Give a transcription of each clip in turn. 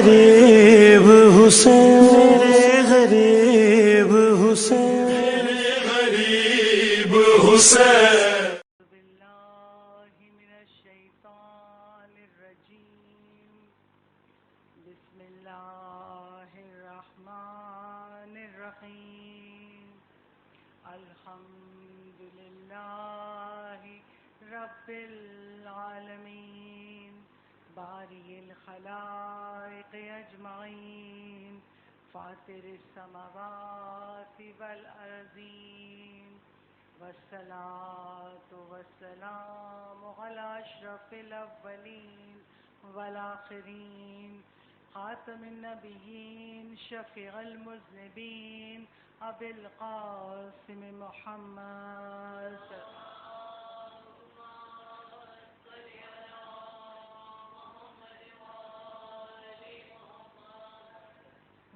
غریب حسین، میرے غریب حسین، میرے غریب حسین. باللہ من الشیطان الرجیم. بسم اللہ الرحمن الرحیم. الحمد للہ رب العالمین باری الخلائق اجمعین فاطر السماوات والارضین والصلاة والسلام على اشرف الاولین والآخرین خاتم النبیین شفیع المذنبین ابی القاسم محمد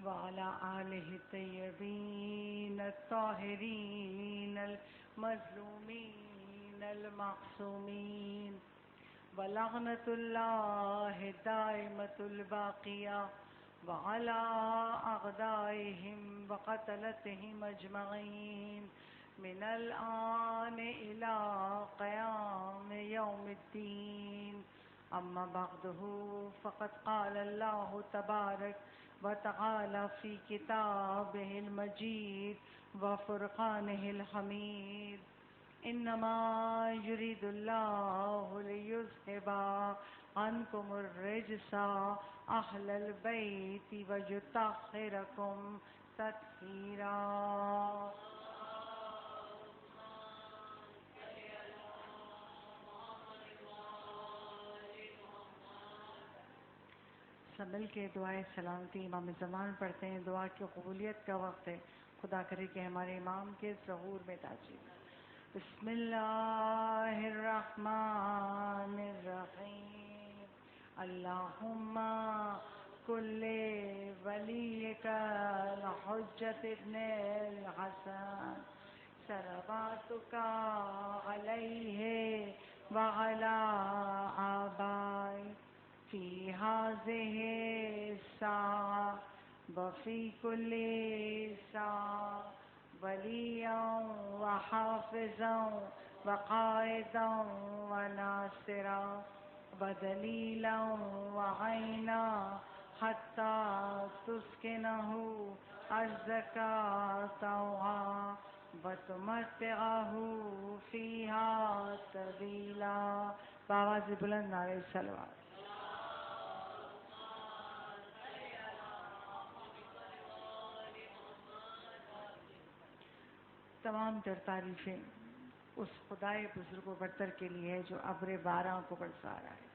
وعلى آلہ الطیبین الطاہرین المظلومین المعصومین ولعنۃ اللہ دائمۃ الباقیہ وعلى أعدائهم وقتلتهم أجمعين من الآن إلى قيام يوم الدين. أما بعده فقد قال الله تبارك وتعالى في كتابه المجيد وفرقانه الحميد: إنما يريد الله ليذهب عنكم الرجس أهل البيت ويطهركم تطهيرا. سب مل کے دعائے سلامتی امام زمان پڑھتے ہیں. دعا کی قبولیت کا وقت ہے. خدا کرے کہ ہمارے امام کے ظہور میں تاجر. بسم اللہ الرحمن الرحیم. اللہم کل ولیک الحجۃ ابن الحسن صلواتک علیہ وعلی آبائہ فی ہذہ الساعہ وفی کل ساعہ ولیاً وحافظاً وقائداً وناصراً ودلیلاً وعینا حتی تسکنہ ارضک طوعا وتمتعہ فیہا طویلا. بآواز بلند نعرہ صلوات. تمام تر تعریفیں اس خدائے بزرگ و برتر کے لیے ہے جو ابر باران کو برسا رہا ہے.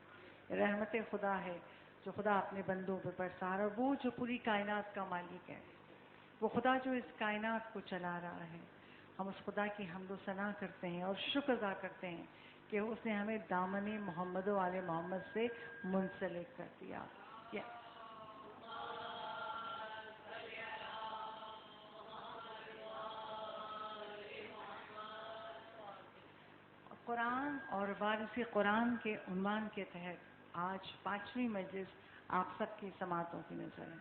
رحمت خدا ہے جو خدا اپنے بندوں پہ برسا رہا ہے. وہ جو پوری کائنات کا مالک ہے، وہ خدا جو اس کائنات کو چلا رہا ہے. ہم اس خدا کی حمد و ثنا کرتے ہیں اور شکر ادا کرتے ہیں کہ اس نے ہمیں دامن محمد و آل محمد سے منسلک کر دیا. قرآن اور وارث قرآن کے عنوان کے تحت آج 5ویں مجلس آپ سب کی سماعتوں کی نظر ہے.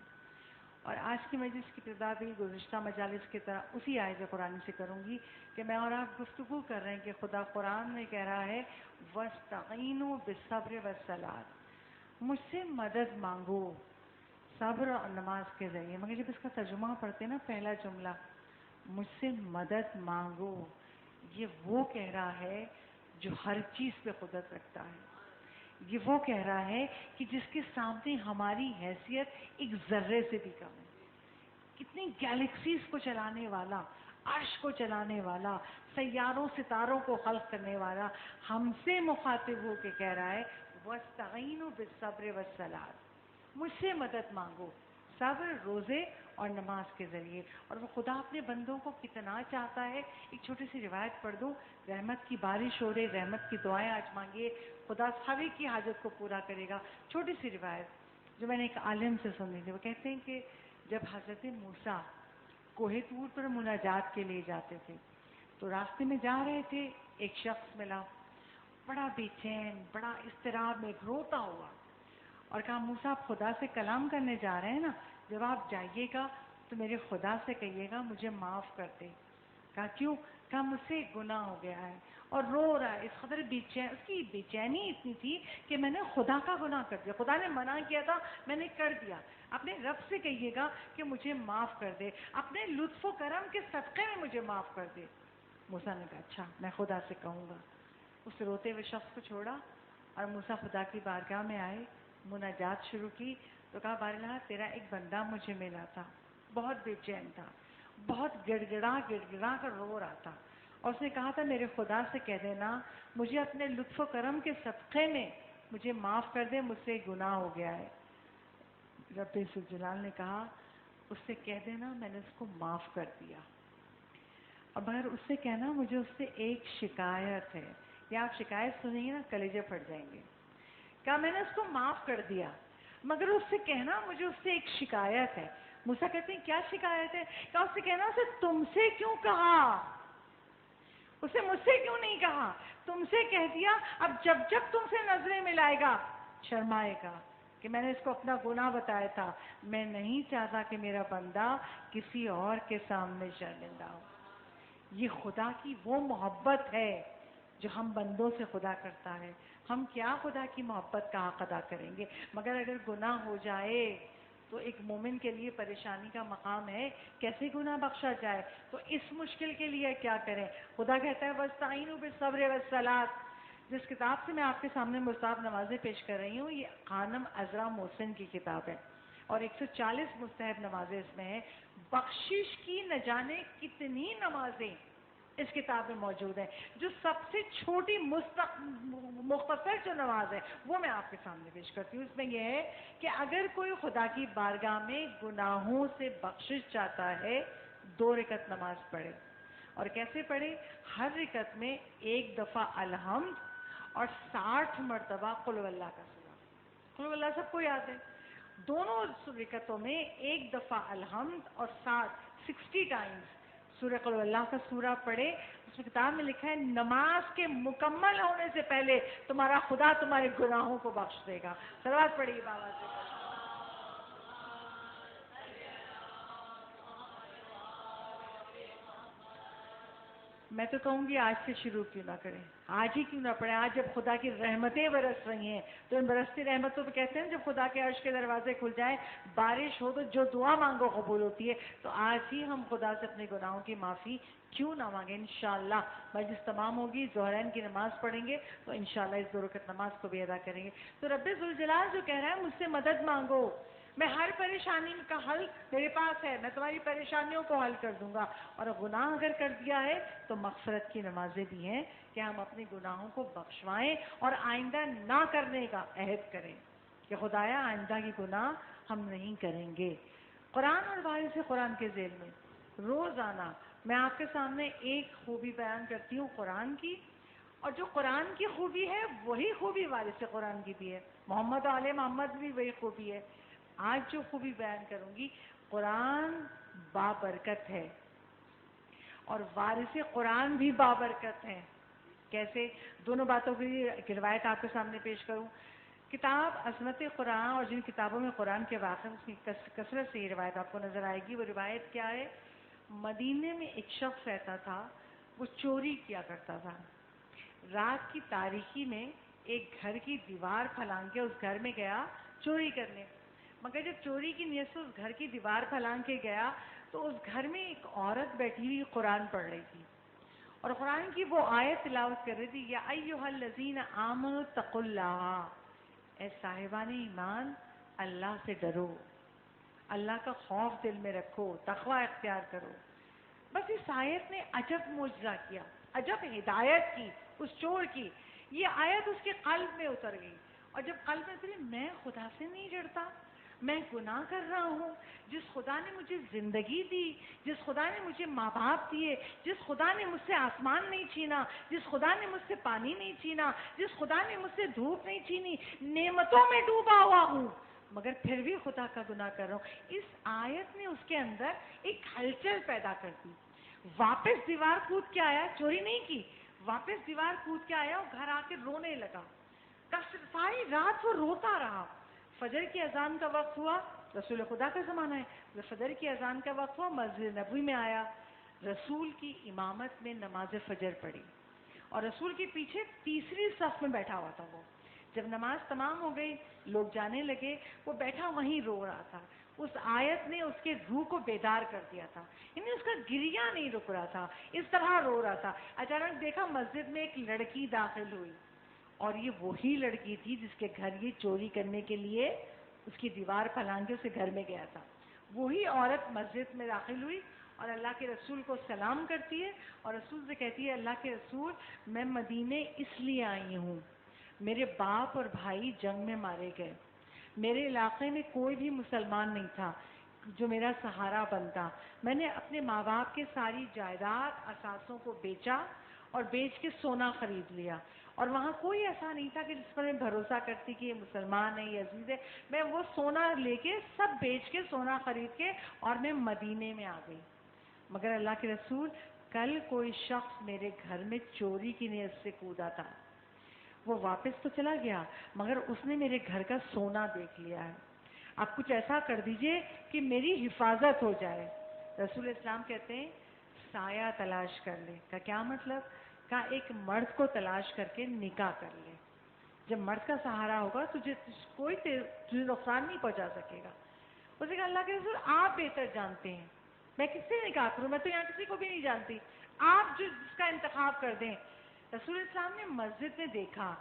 اور آج کی مجلس کی ابتدا بھی گزشتہ مجالس کی طرح اسی آیت قرآن سے کروں گی کہ میں اور آپ گفتگو کر رہے ہیں کہ خدا قرآن میں کہہ رہا ہے وَاسْتَعِینُوا بِالصَّبْرِ وَالصَّلَاةِ، مجھ سے مدد مانگو صبر اور نماز کے ذریعے. مگر جب اس کا ترجمہ پڑھتے ہیں نا، پہلا جملہ مجھ سے مدد مانگو، یہ وہ کہہ رہا ہے جو ہر چیز پہ قدرت رکھتا ہے. یہ وہ کہہ رہا ہے کہ جس کے سامنے ہماری حیثیت ایک ذرے سے بھی کم ہے. کتنی گیلیکسیز کو چلانے والا، عرش کو چلانے والا، سیاروں ستاروں کو خلق کرنے والا ہم سے مخاطب ہو کے کہہ رہا ہے وَاسْتَعِینُوا بِالصَّبْرِ وَالصَّلَاةِ، مجھ سے مدد مانگو صبر، روزے اور نماز کے ذریعے. اور وہ خدا اپنے بندوں کو کتنا چاہتا ہے. ایک چھوٹی سی روایت پڑھ دوں. رحمت کی بارش ہو رہی، رحمت کی دعائیں آج مانگیے، خدا ہر ایک کی حاجت کو پورا کرے گا. چھوٹی سی روایت جو میں نے ایک عالم سے سنی تھی. وہ کہتے ہیں کہ جب حضرت موسیٰ کوہ طور پر مناجات کے لیے جاتے تھے تو راستے میں جا رہے تھے، ایک شخص ملا بڑا بے چین، بڑا اضطراب میں روتا ہوا. اور کہا موسیٰ آپ خدا سے کلام کرنے جا رہے ہیں نا، جب آپ جائیے گا تو میرے خدا سے کہیے گا مجھے معاف کر دے. کہا کیوں؟ کہا مجھ سے ایک گناہ ہو گیا ہے. اور رو رہا ہے، اس قدر اس کی بے چینی اتنی تھی کہ میں نے خدا کا گناہ کر دیا، خدا نے منع کیا تھا میں نے کر دیا. اپنے رب سے کہیے گا کہ مجھے معاف کر دے، اپنے لطف و کرم کے صدقے میں مجھے معاف کر دے. موسیٰ نے کہا اچھا میں خدا سے کہوں گا. اس روتے ہوئے شخص کو چھوڑا اور موسیٰ خدا کی بارگاہ میں آئے، مناجات شروع کی. تو کہا بار اللہ تیرا ایک بندہ مجھے ملا تھا، بہت بے چین تھا، بہت گڑ گڑا کر رو رہا تھا، اور اس نے کہا تھا میرے خدا سے کہہ دینا مجھے اپنے لطف و کرم کے صدقے میں مجھے معاف کر دے، مجھ سے گناہ ہو گیا ہے. رب ذوالجلال نے کہا اس سے کہہ دینا میں نے اس کو معاف کر دیا. اور مگر اس سے کہنا مجھے اس سے ایک شکایت ہے، یا آپ شکایت سنیں گے نا کلیجے پھٹ جائیں گے. کہا میں نے اس کو معاف کر دیا مگر اس سے کہنا مجھے اس سے ایک شکایت ہے. موسیٰ کہتے ہیں کیا شکایت ہے؟ کہا اس سے کہنا اسے تم سے کیوں کہا، اسے مجھ سے کیوں نہیں کہا، تم سے کہہ دیا. اب جب جب تم سے نظریں ملائے گا شرمائے گا کہ میں نے اس کو اپنا گناہ بتایا تھا، میں نہیں چاہتا کہ میرا بندہ کسی اور کے سامنے شرمندہ ہو. یہ خدا کی وہ محبت ہے جو ہم بندوں سے خدا کرتا ہے. ہم کیا خدا کی محبت کا حق ادا کریں گے؟ مگر اگر گناہ ہو جائے تو ایک مومن کے لیے پریشانی کا مقام ہے، کیسے گناہ بخشا جائے. تو اس مشکل کے لیے کیا کریں؟ خدا کہتا ہے وَاسْتَعِینُوا بِالصَّبْرِ وَالصَّلَاةِ. جس کتاب سے میں آپ کے سامنے مستحب نمازیں پیش کر رہی ہوں یہ خانم عذرا محسن کی کتاب ہے، اور 140 مستحب نمازیں اس میں ہیں. بخشش کی نہ جانے کتنی نمازیں اس کتاب میں موجود ہیں. جو سب سے چھوٹی مختصر جو نماز ہے وہ میں آپ کے سامنے پیش کرتی ہوں. اس میں یہ ہے کہ اگر کوئی خدا کی بارگاہ میں گناہوں سے بخشش چاہتا ہے 2 رکعت نماز پڑھے. اور کیسے پڑھے؟ ہر رکعت میں 1 دفعہ الحمد اور 60 مرتبہ قل اللہ کا سورہ. قل اللہ سب کو یاد ہے. دونوں رکعتوں میں 1 دفعہ الحمد اور 60 ٹائمز سورہ قل اللہ کا سورہ پڑھے. اس کتاب میں لکھا ہے نماز کے مکمل ہونے سے پہلے تمہارا خدا تمہارے گناہوں کو بخش دے گا. صلوات پڑھیے بابا سے. میں تو کہوں گی آج سے شروع کیوں نہ کریں، آج ہی کیوں نہ پڑھیں. آج جب خدا کی رحمتیں برس رہی ہیں تو ان برستی رحمتوں پہ کہتے ہیں جب خدا کے عرش کے دروازے کھل جائیں، بارش ہو تو جو دعا مانگو قبول ہوتی ہے. تو آج ہی ہم خدا سے اپنے گناہوں کی معافی کیوں نہ مانگیں. انشاءاللہ مجلس تمام ہوگی، ظہرین کی نماز پڑھیں گے تو انشاءاللہ اس 2 رکعت نماز کو بھی ادا کریں گے. تو رب ذوالجلال جو کہہ رہا ہے مجھ سے مدد مانگو، میں ہر پریشانی کا حل میرے پاس ہے، میں تمہاری پریشانیوں کو حل کر دوں گا. اور گناہ اگر کر دیا ہے تو مغفرت کی نمازیں بھی ہیں کہ ہم اپنے گناہوں کو بخشوائیں اور آئندہ نہ کرنے کا عہد کریں کہ خدایا آئندہ کی گناہ ہم نہیں کریں گے. قرآن اور وارث قرآن کے ذیل میں روزانہ میں آپ کے سامنے ایک خوبی بیان کرتی ہوں قرآن کی، اور جو قرآن کی خوبی ہے وہی خوبی وارث قرآن کی بھی ہے. محمد و آل محمد بھی وہی خوبی ہے. آج جو خوبی بیان کروں گی، قرآن بابرکت ہے اور وارث قرآن بھی بابرکت ہے. کیسے؟ دونوں باتوں کی ایک روایت آپ کے سامنے پیش کروں. کتاب عظمت قرآن اور جن کتابوں میں قرآن کے واقع اس کی کثرت سے یہ روایت آپ کو نظر آئے گی. وہ روایت کیا ہے؟ مدینے میں ایک شخص رہتا تھا، وہ چوری کیا کرتا تھا. رات کی تاریکی میں ایک گھر کی دیوار پھلانگ کے اس گھر میں گیا چوری کرنے. مگر جب چوری کی نیت سے اس گھر کی دیوار پھلانگ کے گیا تو اس گھر میں ایک عورت بیٹھی ہوئی قرآن پڑھ رہی تھی، اور قرآن کی وہ آیت تلاوت کر رہی تھی یا ایھا الذین آمنوا اتقوا اللہ، اے صاحبان ایمان اللہ سے ڈرو، اللہ کا خوف دل میں رکھو، تقوی اختیار کرو. بس اس آیت نے عجب معجزہ کیا، عجب ہدایت کی اس چور کی. یہ آیت اس کے قلب میں اتر گئی، اور جب قلب میں اتری میں خدا سے نہیں ڈرتا، میں گناہ کر رہا ہوں. جس خدا نے مجھے زندگی دی، جس خدا نے مجھے ماں باپ دیے، جس خدا نے مجھ سے آسمان نہیں چھینا، جس خدا نے مجھ سے پانی نہیں چھینا، جس خدا نے مجھ سے دھوپ نہیں چھینی، نعمتوں میں ڈوبا ہوا ہوں مگر پھر بھی خدا کا گناہ کر رہا ہوں. اس آیت نے اس کے اندر ایک ہلچل پیدا کر دی. واپس دیوار کود کے آیا، چوری نہیں کی، واپس دیوار کود کے آیا اور گھر آ کے رونے لگا. ساری رات وہ روتا رہا، فجر کی اذان کا وقت ہوا، رسول خدا کا زمانہ ہے، جب فجر کی اذان کا وقت ہوا مسجد نبوی میں آیا، رسول کی امامت میں نماز فجر پڑھی اور رسول کے پیچھے تیسری صف میں بیٹھا ہوا تھا وہ۔ جب نماز تمام ہو گئی، لوگ جانے لگے، وہ بیٹھا وہیں رو رہا تھا۔ اس آیت نے اس کے روح کو بیدار کر دیا تھا، یعنی اس کا گریہ نہیں رک رہا تھا، اس طرح رو رہا تھا۔ اچانک دیکھا مسجد میں ایک لڑکی داخل ہوئی، اور یہ وہی لڑکی تھی جس کے گھر یہ چوری کرنے کے لیے اس کی دیوار پھلانگ کے اسے گھر میں گیا تھا۔ وہی عورت مسجد میں داخل ہوئی اور اللہ کے رسول کو سلام کرتی ہے اور رسول سے کہتی ہے، اللہ کے رسول، میں مدینے اس لیے آئی ہوں، میرے باپ اور بھائی جنگ میں مارے گئے، میرے علاقے میں کوئی بھی مسلمان نہیں تھا جو میرا سہارا بنتا، میں نے اپنے ماں باپ کے ساری جائیداد اثاثوں کو بیچا اور بیچ کے سونا خرید لیا، اور وہاں کوئی ایسا نہیں تھا کہ جس پر میں بھروسہ کرتی کہ یہ مسلمان ہے، یہ عزیز ہے، میں وہ سونا لے کے سب بیچ کے سونا خرید کے اور میں مدینے میں آ گئی، مگر اللہ کے رسول کل کوئی شخص میرے گھر میں چوری کی نیت سے کودا تھا، وہ واپس تو چلا گیا مگر اس نے میرے گھر کا سونا دیکھ لیا ہے، آپ کچھ ایسا کر دیجئے کہ میری حفاظت ہو جائے۔ رسول اسلام کہتے ہیں سایہ تلاش کر لے، کا کیا مطلب؟ کا ایک مرد کو تلاش کر کے نکاح کر لے، جب مرد کا سہارا ہوگا تجھے تجھے نقصان نہیں پہنچا سکے گا۔ اسے کہا اللہ کے رسول آپ بہتر جانتے ہیں، میں کس سے نکاح کروں، میں تو یہاں کسی کو بھی نہیں جانتی، آپ جس کا انتخاب کر دیں۔ رسول اسلام نے مسجد میں دیکھا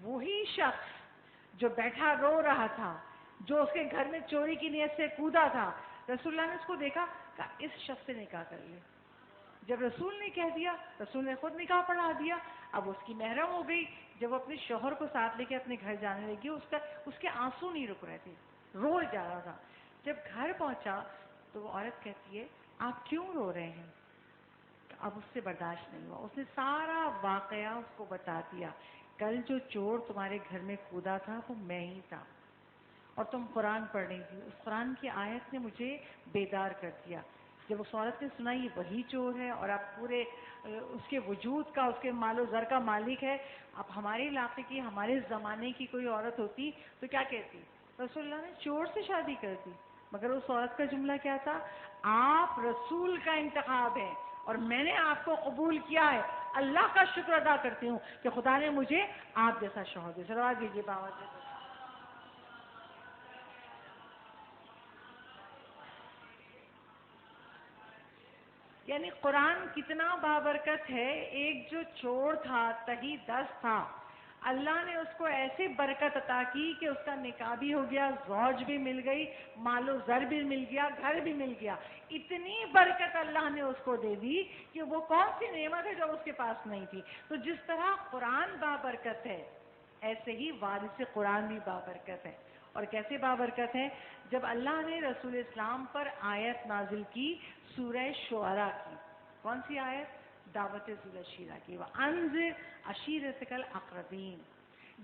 وہی شخص جو بیٹھا رو رہا تھا، جو اس کے گھر میں چوری کی نیت سے کودا تھا، رسول اللہ نے اس کو دیکھا، کہا اس شخص سے نکاح کر لے۔ جب رسول نے کہہ دیا، رسول نے خود نکاح پڑھا دیا، اب اس کی محرم ہو گئی، جب وہ اپنے شوہر کو ساتھ لے کے اپنے گھر جانے لگی، اس کے آنسو نہیں رک رہے تھے، رو جا رہا تھا۔ جب گھر پہنچا تو وہ عورت کہتی ہے آپ کیوں رو رہے ہیں؟ اب اس سے برداشت نہیں ہوا، اس نے سارا واقعہ اس کو بتا دیا، کل جو چور تمہارے گھر میں کودا تھا وہ میں ہی تھا، اور تم قرآن پڑھ رہی تھی، اس قرآن کی آیت نے مجھے بیدار کر دیا۔ جب اس عورت نے سنا یہ وہی چور ہے اور اب پورے اس کے وجود کا، اس کے مال و زر کا مالک ہے، اب ہمارے علاقے کی، ہمارے زمانے کی کوئی عورت ہوتی تو کیا کہتی؟ رسول اللہ نے چور سے شادی کر دی، مگر اس عورت کا جملہ کیا تھا؟ آپ رسول کا انتخاب ہے اور میں نے آپ کو قبول کیا ہے، اللہ کا شکر ادا کرتی ہوں کہ خدا نے مجھے آپ جیسا شوہر دیا۔ صلوات دیجیے باوجود سے۔ یعنی قرآن کتنا بابرکت ہے، ایک جو چور تھا، تہی دست تھا، اللہ نے اس کو ایسے برکت عطا کی کہ اس کا نکاح بھی ہو گیا، زوج بھی مل گئی، مال و زر بھی مل گیا، گھر بھی مل گیا، اتنی برکت اللہ نے اس کو دے دی کہ وہ کون سی نعمت ہے جو اس کے پاس نہیں تھی۔ تو جس طرح قرآن بابرکت ہے، ایسے ہی وارث قرآن بھی بابرکت ہے۔ اور کیسے بابرکت ہے؟ جب اللہ نے رسول اسلام پر آیت نازل کی سورہ شعراء کی، کون سی آیت؟ دعوت ذی العشیرہ کی، وَأَنذِرْ عَشِیرَتَکَ الْأَقْرَبِینَ،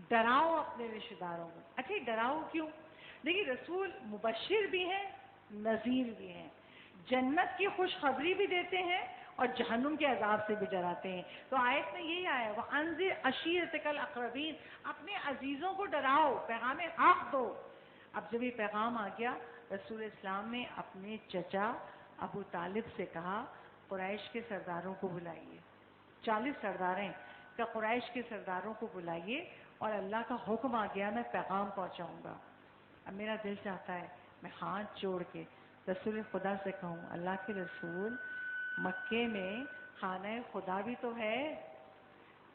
ڈراؤ اپنے رشتہ داروں کو۔ اچھا ڈراؤ کیوں؟ دیکھیے رسول مبشر بھی ہیں، نذیر بھی ہیں، جنت کی خوشخبری بھی دیتے ہیں اور جہنم کے عذاب سے بھی ڈراتے ہیں۔ تو آیت میں یہی آیا ہے وَأَنذِرْ عَشِیرَتَکَ الْأَقْرَبِینَ، اپنے عزیزوں کو ڈراؤ، پیغام حق دو۔ اب جب یہ پیغام آ گیا، رسول اسلام نے اپنے چچا ابو طالب سے کہا قریش کے سرداروں کو بلائیے، 40 سردار ہیں، کہ قریش کے سرداروں کو بلائیے اور اللہ کا حکم آ گیا، میں پیغام پہنچاؤں گا۔ اب میرا دل چاہتا ہے میں ہاتھ جوڑ کے رسول خدا سے کہوں اللہ کے رسول، مکے میں خانہ خدا بھی تو ہے،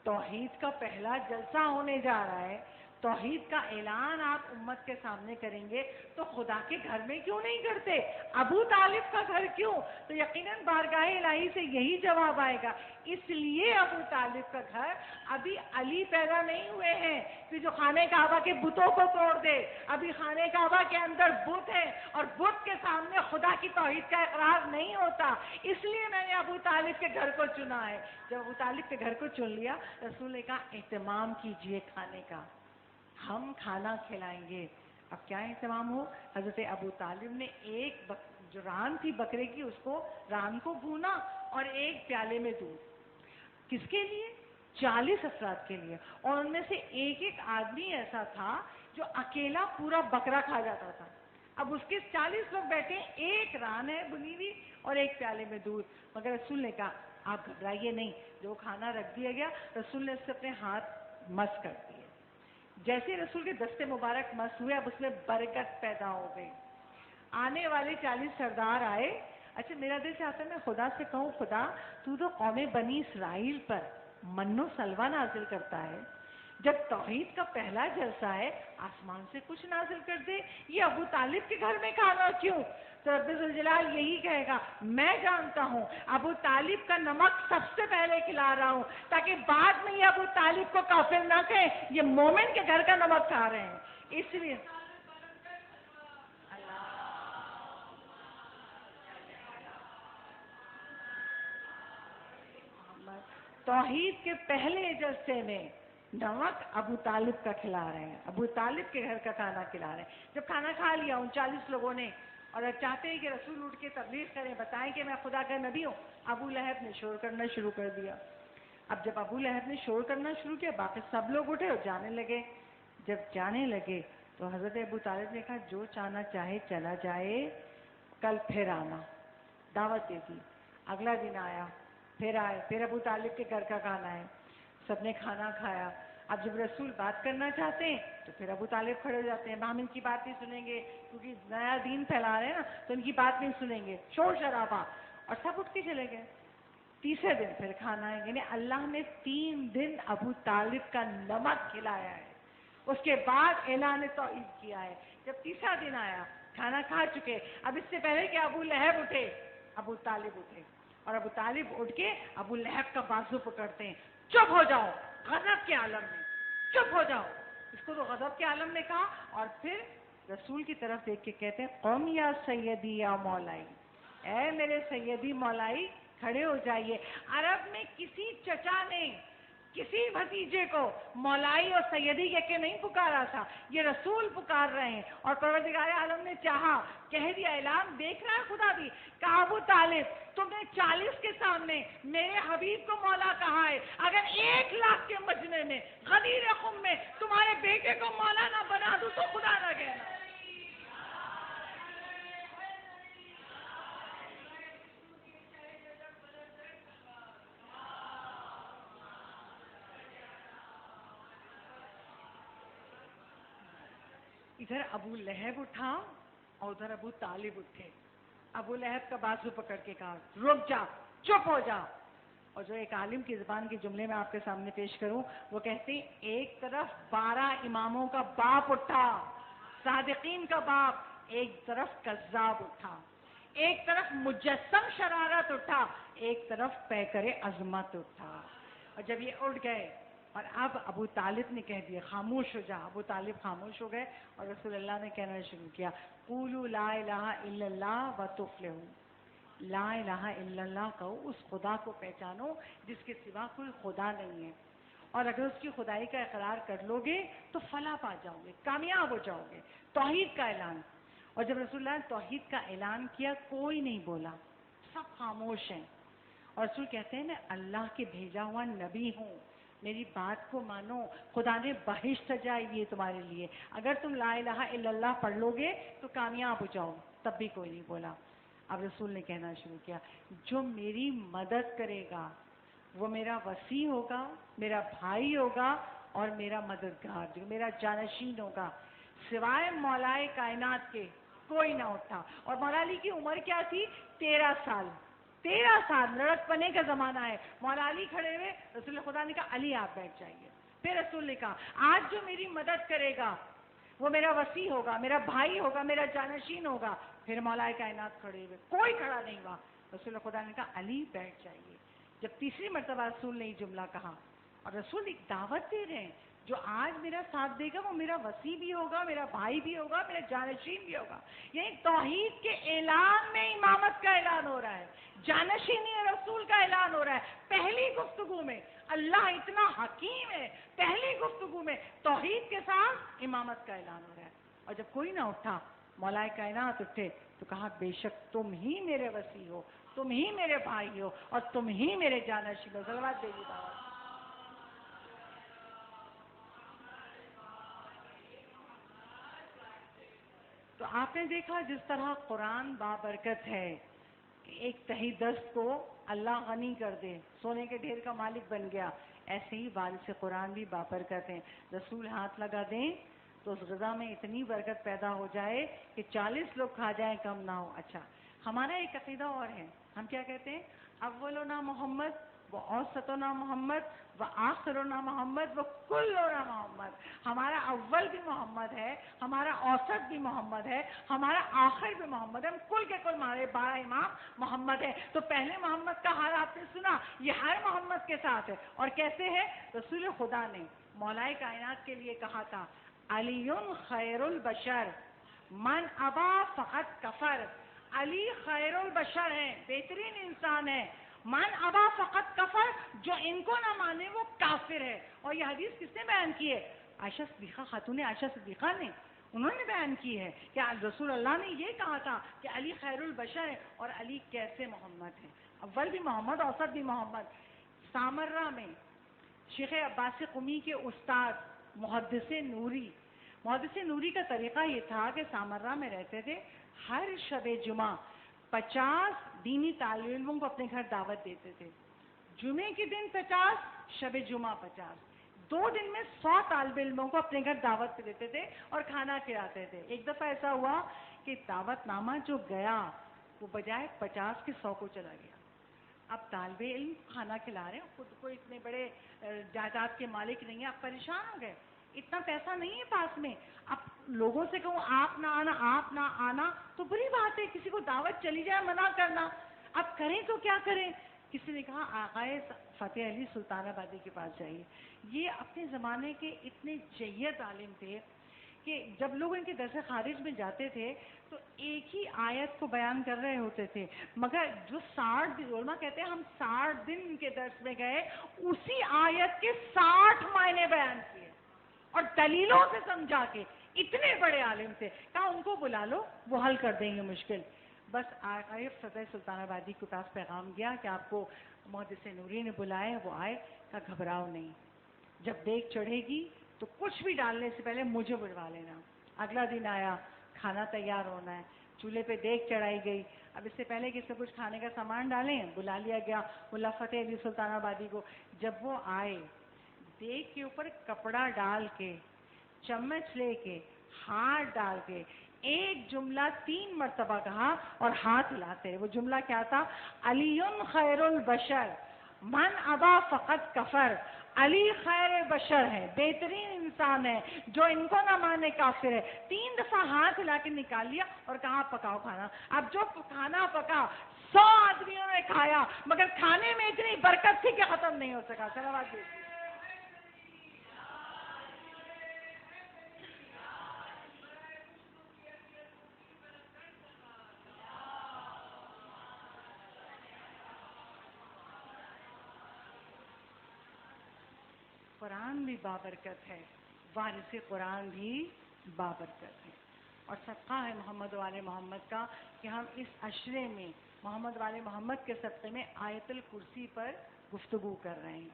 توحید کا پہلا جلسہ ہونے جا رہا ہے، توحید کا اعلان آپ امت کے سامنے کریں گے تو خدا کے گھر میں کیوں نہیں کرتے؟ ابو طالب کا گھر کیوں؟ تو یقیناً بارگاہ الہی سے یہی جواب آئے گا، اس لیے ابو طالب کا گھر، ابھی علی پیدا نہیں ہوئے ہیں کہ جو خانہ کعبہ کے بتوں کو توڑ دے، ابھی خانہ کعبہ کے اندر بت ہیں اور بت کے سامنے خدا کی توحید کا اقرار نہیں ہوتا، اس لیے میں نے ابو طالب کے گھر کو چنا ہے۔ جب ابو طالب کے گھر کو چن لیا، رسول نے کہا اہتمام کیجئے کھانے کا، ہم کھانا کھلائیں گے۔ اب کیا اہتمام ہو؟ حضرت ابو طالب نے ایک جو ران تھی بکرے کی، اس کو ران کو بھونا اور ایک پیالے میں دودھ، کس کے لیے؟ 40 افراد کے لیے، اور ان میں سے ایک ایک آدمی ایسا تھا جو اکیلا پورا بکرا کھا جاتا تھا. اب اس کے 40 لوگ بیٹھے، ایک ران ہے بنی ہوئی اور ایک پیالے میں دودھ. مگر رسول نے کہا آپ گھبرائیے نہیں. جو کھانا رکھ دیا گیا، رسول نے اس سے اپنے ہاتھ مس کر دیے. جیسے رسول کے دستے مبارک مس ہوئے، اب اس میں برکت پیدا ہو گئی. آنے والے 40 سردار آئے. اچھا میرا دل چاہتا ہے میں خدا سے کہوں، خدا تو قوم بنی اسرائیل پر من و سلوہ نازل کرتا ہے، جب توحید کا پہلا جلسہ ہے آسمان سے کچھ نازل کر دے. یہ ابو طالب کے گھر میں کھانا کیوں؟ تو رب ذوالجلال یہی کہے گا میں جانتا ہوں ابو طالب کا نمک سب سے پہلے کھلا رہا ہوں، تاکہ بعد میں یہ ابو طالب کو کافر نہ کہیں یہ مومن کے گھر کا نمک کھا رہے ہیں. اس لیے توحید کے پہلے جلسے میں نمک ابو طالب کا کھلا رہے ہیں، ابو طالب کے گھر کا کھانا کھلا رہے ہیں. جب کھانا کھا لیا ان 40 لوگوں نے، اور اب چاہتے ہیں کہ رسول اٹھ کے تبلیغ کریں، بتائیں کہ میں خدا کا نبی ہوں، ابو لہب نے شور کرنا شروع کر دیا. اب جب ابو لہب نے شور کرنا شروع کیا، باقی سب لوگ اٹھے اور جانے لگے. جب جانے لگے تو حضرت ابو طالب نے کہا جو چاہنا چاہے چلا جائے، کل پھر آنا. دعوت دے دی. اگلا دن آیا، پھر آئے، پھر ابو طالب کے گھر کا کھانا ہے. سب نے کھانا کھایا. اب جب رسول بات کرنا چاہتے ہیں تو پھر ابو طالب کھڑے ہو جاتے ہیں، ہم ان کی بات نہیں سنیں گے کیونکہ نیا دین پھیلا رہے ہیں نا، تو ان کی بات نہیں سنیں گے. شور شرابہ، اور سب اٹھ کے چلے گئے. تیسرے دن پھر کھانا ہے، یعنی اللہ نے 3 دن ابو طالب کا نمک کھلایا ہے. اس کے بعد اعلان توحید کیا ہے. جب تیسرا دن آیا، کھانا کھا چکے، اب اس سے پہلے کہ ابو لہب اٹھے، ابو طالب اٹھے، اور ابو طالب اٹھ کے ابو لہب کا بازو پکڑتے ہیں. چپ ہو جاؤ، غضب کے عالم میں چپ ہو جاؤ. اس کو تو غضب کے عالم نے کہا، اور پھر رسول کی طرف دیکھ کے کہتے ہیں قوم یا سیدی یا مولائی، اے میرے سیدی مولائی کھڑے ہو جائیے. عرب میں کسی چچا نے کسی بھتیجے کو مولائی اور سیدی کہہ کے نہیں پکارا تھا، یہ رسول پکار رہے ہیں. اور پروردگار عالم نے چاہا، کہہ دیا اعلان، دیکھ رہا ہے خدا بھی، کہا ابو طالب تم نے 40 کے سامنے میرے حبیب کو مولا کہا ہے، اگر 1 لاکھ کے مجمع میں غدیر خم میں تمہارے بیٹے کو مولا نہ بنا دوں تو خدا نہ کہنا. ادھر ابو لہب اٹھا اور ادھر ابو طالب اٹھے. ابو لہب کا بازو پکڑ کے کہا رک جا، چپ ہو جا. اور جو ایک عالم کی زبان کے جملے میں آپ کے سامنے پیش کروں، وہ کہتے ہیں ایک طرف 12 اماموں کا باپ اٹھا، صادقین کا باپ، ایک طرف کذاب اٹھا، ایک طرف مجسم شرارت اٹھا، ایک طرف پیکر عظمت اٹھا. اور جب یہ اٹھ گئے، اور اب ابو طالب نے کہہ دیا خاموش ہو جا. ابو طالب خاموش ہو گئے اور رسول اللہ نے کہنا شروع کیا قولوا لا الہ الا اللہ وتفلحوا. لا الہ الا اللہ کہو، اس خدا کو پہچانو جس کے سوا کوئی خدا نہیں ہے، اور اگر اس کی خدائی کا اقرار کر لو گے تو فلاح پا جاؤ گے، کامیاب ہو جاؤ گے. توحید کا اعلان. اور جب رسول اللہ نے توحید کا اعلان کیا کوئی نہیں بولا، سب خاموش ہیں. اور رسول کہتے ہیں میں اللہ کے بھیجا ہوا نبی ہوں، میری بات کو مانو، خدا نے بہشت سجائی ہے تمہارے لیے، اگر تم لا الہ الا اللہ پڑھ لو گے تو کامیاب ہو جاؤ. تب بھی کوئی نہیں بولا. اب رسول نے کہنا شروع کیا جو میری مدد کرے گا وہ میرا وصی ہوگا، میرا بھائی ہوگا، اور میرا مددگار جو میرا جانشین ہوگا. سوائے مولائے کائنات کے کوئی نہ اٹھا. اور مولا علی کی عمر کیا تھی؟ 13 سال. 13 سال لڑک پنے کا زمانہ ہے. مولا علی کھڑے ہوئے، رسول خدا نے کہا علی آپ بیٹھ جائیے. پھر رسول نے کہا آج جو میری مدد کرے گا وہ میرا وصی ہوگا، میرا بھائی ہوگا، میرا جانشین ہوگا. پھر مولا کائنات کھڑے ہوئے، کوئی کھڑا نہیں ہوا. رسول خدا نے کہا علی بیٹھ جائیے. جب تیسری مرتبہ رسول نے یہ جملہ کہا، اور رسول ایک دعوت دے رہے ہیں جو آج میرا ساتھ دے گا وہ میرا وصی بھی ہوگا، میرا بھائی بھی ہوگا، میرا جانشین بھی ہوگا. یعنی توحید کے اعلان میں امامت کا اعلان ہو رہا ہے، جانشینی رسول کا اعلان ہو رہا ہے. پہلی گفتگو میں اللہ اتنا حکیم ہے، پہلی گفتگو میں توحید کے ساتھ امامت کا اعلان ہو رہا ہے. اور جب کوئی نہ اٹھا، مولا کائنات اٹھے تو کہا بے شک تم ہی میرے وصی ہو، تم ہی میرے بھائی ہو، اور تم ہی میرے جانشین ہو. صلوات دیجیے بابا. آپ نے دیکھا جس طرح قرآن بابرکت ہے کہ ایک تہی دست کو اللہ غنی کر دے، سونے کے ڈھیر کا مالک بن گیا، ایسے ہی وارث قرآن بھی بابرکت ہیں. رسول ہاتھ لگا دیں تو اس غذا میں اتنی برکت پیدا ہو جائے کہ 40 لوگ کھا جائیں کم نہ ہو. اچھا، ہمارا ایک عقیدہ اور ہے، ہم کیا کہتے ہیں؟ اولنا محمد و اوسطنا محمد و آخرنا محمد و کلنا محمد. ہمارا اول بھی محمد ہے، ہمارا اوسط بھی محمد ہے، ہمارا آخر بھی محمد ہے، ہم کل کے کل ہمارے 12 امام محمد ہے. تو پہلے محمد کا حال آپ نے سنا، یہ ہر محمد کے ساتھ ہے. اور کیسے ہے؟ رسول خدا نے مولائے کائنات کے لیے کہا تھا علی خیر البشر من ابا فقط کفر. علی خیر البشر ہے، بہترین انسان ہے. من ابا فقط کفر، جو ان کو نہ مانے وہ کافر ہے. اور یہ حدیث کس نے بیان کی ہے؟ عائشہ صدیقہ، خاتون عائشہ صدیقہ نے، انہوں نے بیان کی ہے کہ رسول اللہ نے یہ کہا تھا کہ علی خیر البشر ہے. اور علی کیسے محمد ہے؟ اول بھی محمد، اوسط بھی محمد. سامرہ میں شیخ عباس قمی کے استاد محدث نوری کا طریقہ یہ تھا کہ سامرہ میں رہتے تھے، ہر شب جمعہ 50 دینی طالب علموں کو اپنے گھر دعوت دیتے تھے. جمعے کے دن 50، شب جمعہ 50، 2 دن میں 100 طالب علموں کو اپنے گھر دعوت پہ دیتے تھے اور کھانا کھلاتے تھے. ایک دفعہ ایسا ہوا کہ دعوت نامہ جو گیا وہ بجائے 50 کے 100 کو چلا گیا. اب طالب علم کھانا کھلا رہے ہیں، خود کو اتنے بڑے جائیداد کے مالک نہیں ہیں، اب پریشان ہو گئے، اتنا پیسہ نہیں ہے پاس میں. اب لوگوں سے کہوں آپ نہ آنا تو بری بات ہے، کسی کو دعوت چلی جائے منع کرنا. اب کریں تو کیا کریں؟ کسی نے کہا آقائے فتح علی سلطان آبادی کے پاس جائیے. یہ اپنے زمانے کے اتنے جید عالم تھے کہ جب لوگ ان کے درس خارج میں جاتے تھے تو ایک ہی آیت کو بیان کر رہے ہوتے تھے، مگر جو 60 دن، علماء کہتے ہیں ہم 60 دن ان کے درس میں گئے، اسی آیت کے 60 معنی بیان کیے اور دلیلوں سے سمجھا کے. اتنے بڑے عالم تھے. کہا ان کو بلا لو، وہ حل کر دیں گے مشکل. بس آقائے فتح سلطان آبادی کے پاس پیغام گیا کہ آپ کو محدث نوری نے بلائے. وہ آئے، کہا گھبراؤ نہیں، جب دیگ چڑھے گی تو کچھ بھی ڈالنے سے پہلے مجھے بلوا لینا. اگلا دن آیا، کھانا تیار ہونا ہے، چولہے پہ دیگ چڑھائی گئی. اب اس سے پہلے کہ اس میں کچھ کھانے کا سامان ڈالیں، بلا لیا گیا ملا فتح علی سلطان آبادی کو. جب وہ آئے، دیگ کے اوپر کپڑا ڈال کے، چمچ لے کے، ہاتھ ڈال کے ایک جملہ 3 مرتبہ کہا اور ہاتھ ہلاتے رہے. وہ جملہ کیا تھا؟ علی خیر البشر من ابا فقط کفر. علی خیر بشر ہے، بہترین انسان ہے، جو ان کو نہ مانے کافر ہے. 3 دفعہ ہاتھ ہلا کے نکال لیا اور کہا پکاؤ کھانا. اب جو کھانا پکا 100 آدمیوں نے کھایا، مگر کھانے میں اتنی برکت تھی کہ ختم نہیں ہو سکا. صلوات دیجیے. قرآن بھی بابرکت ہے، وارث قرآن بھی بابرکت ہے. اور صدقہ ہے محمد والے محمد کا کہ ہم اس عشرے میں محمد والے محمد کے صدقے میں آیت الکرسی پر گفتگو کر رہے ہیں.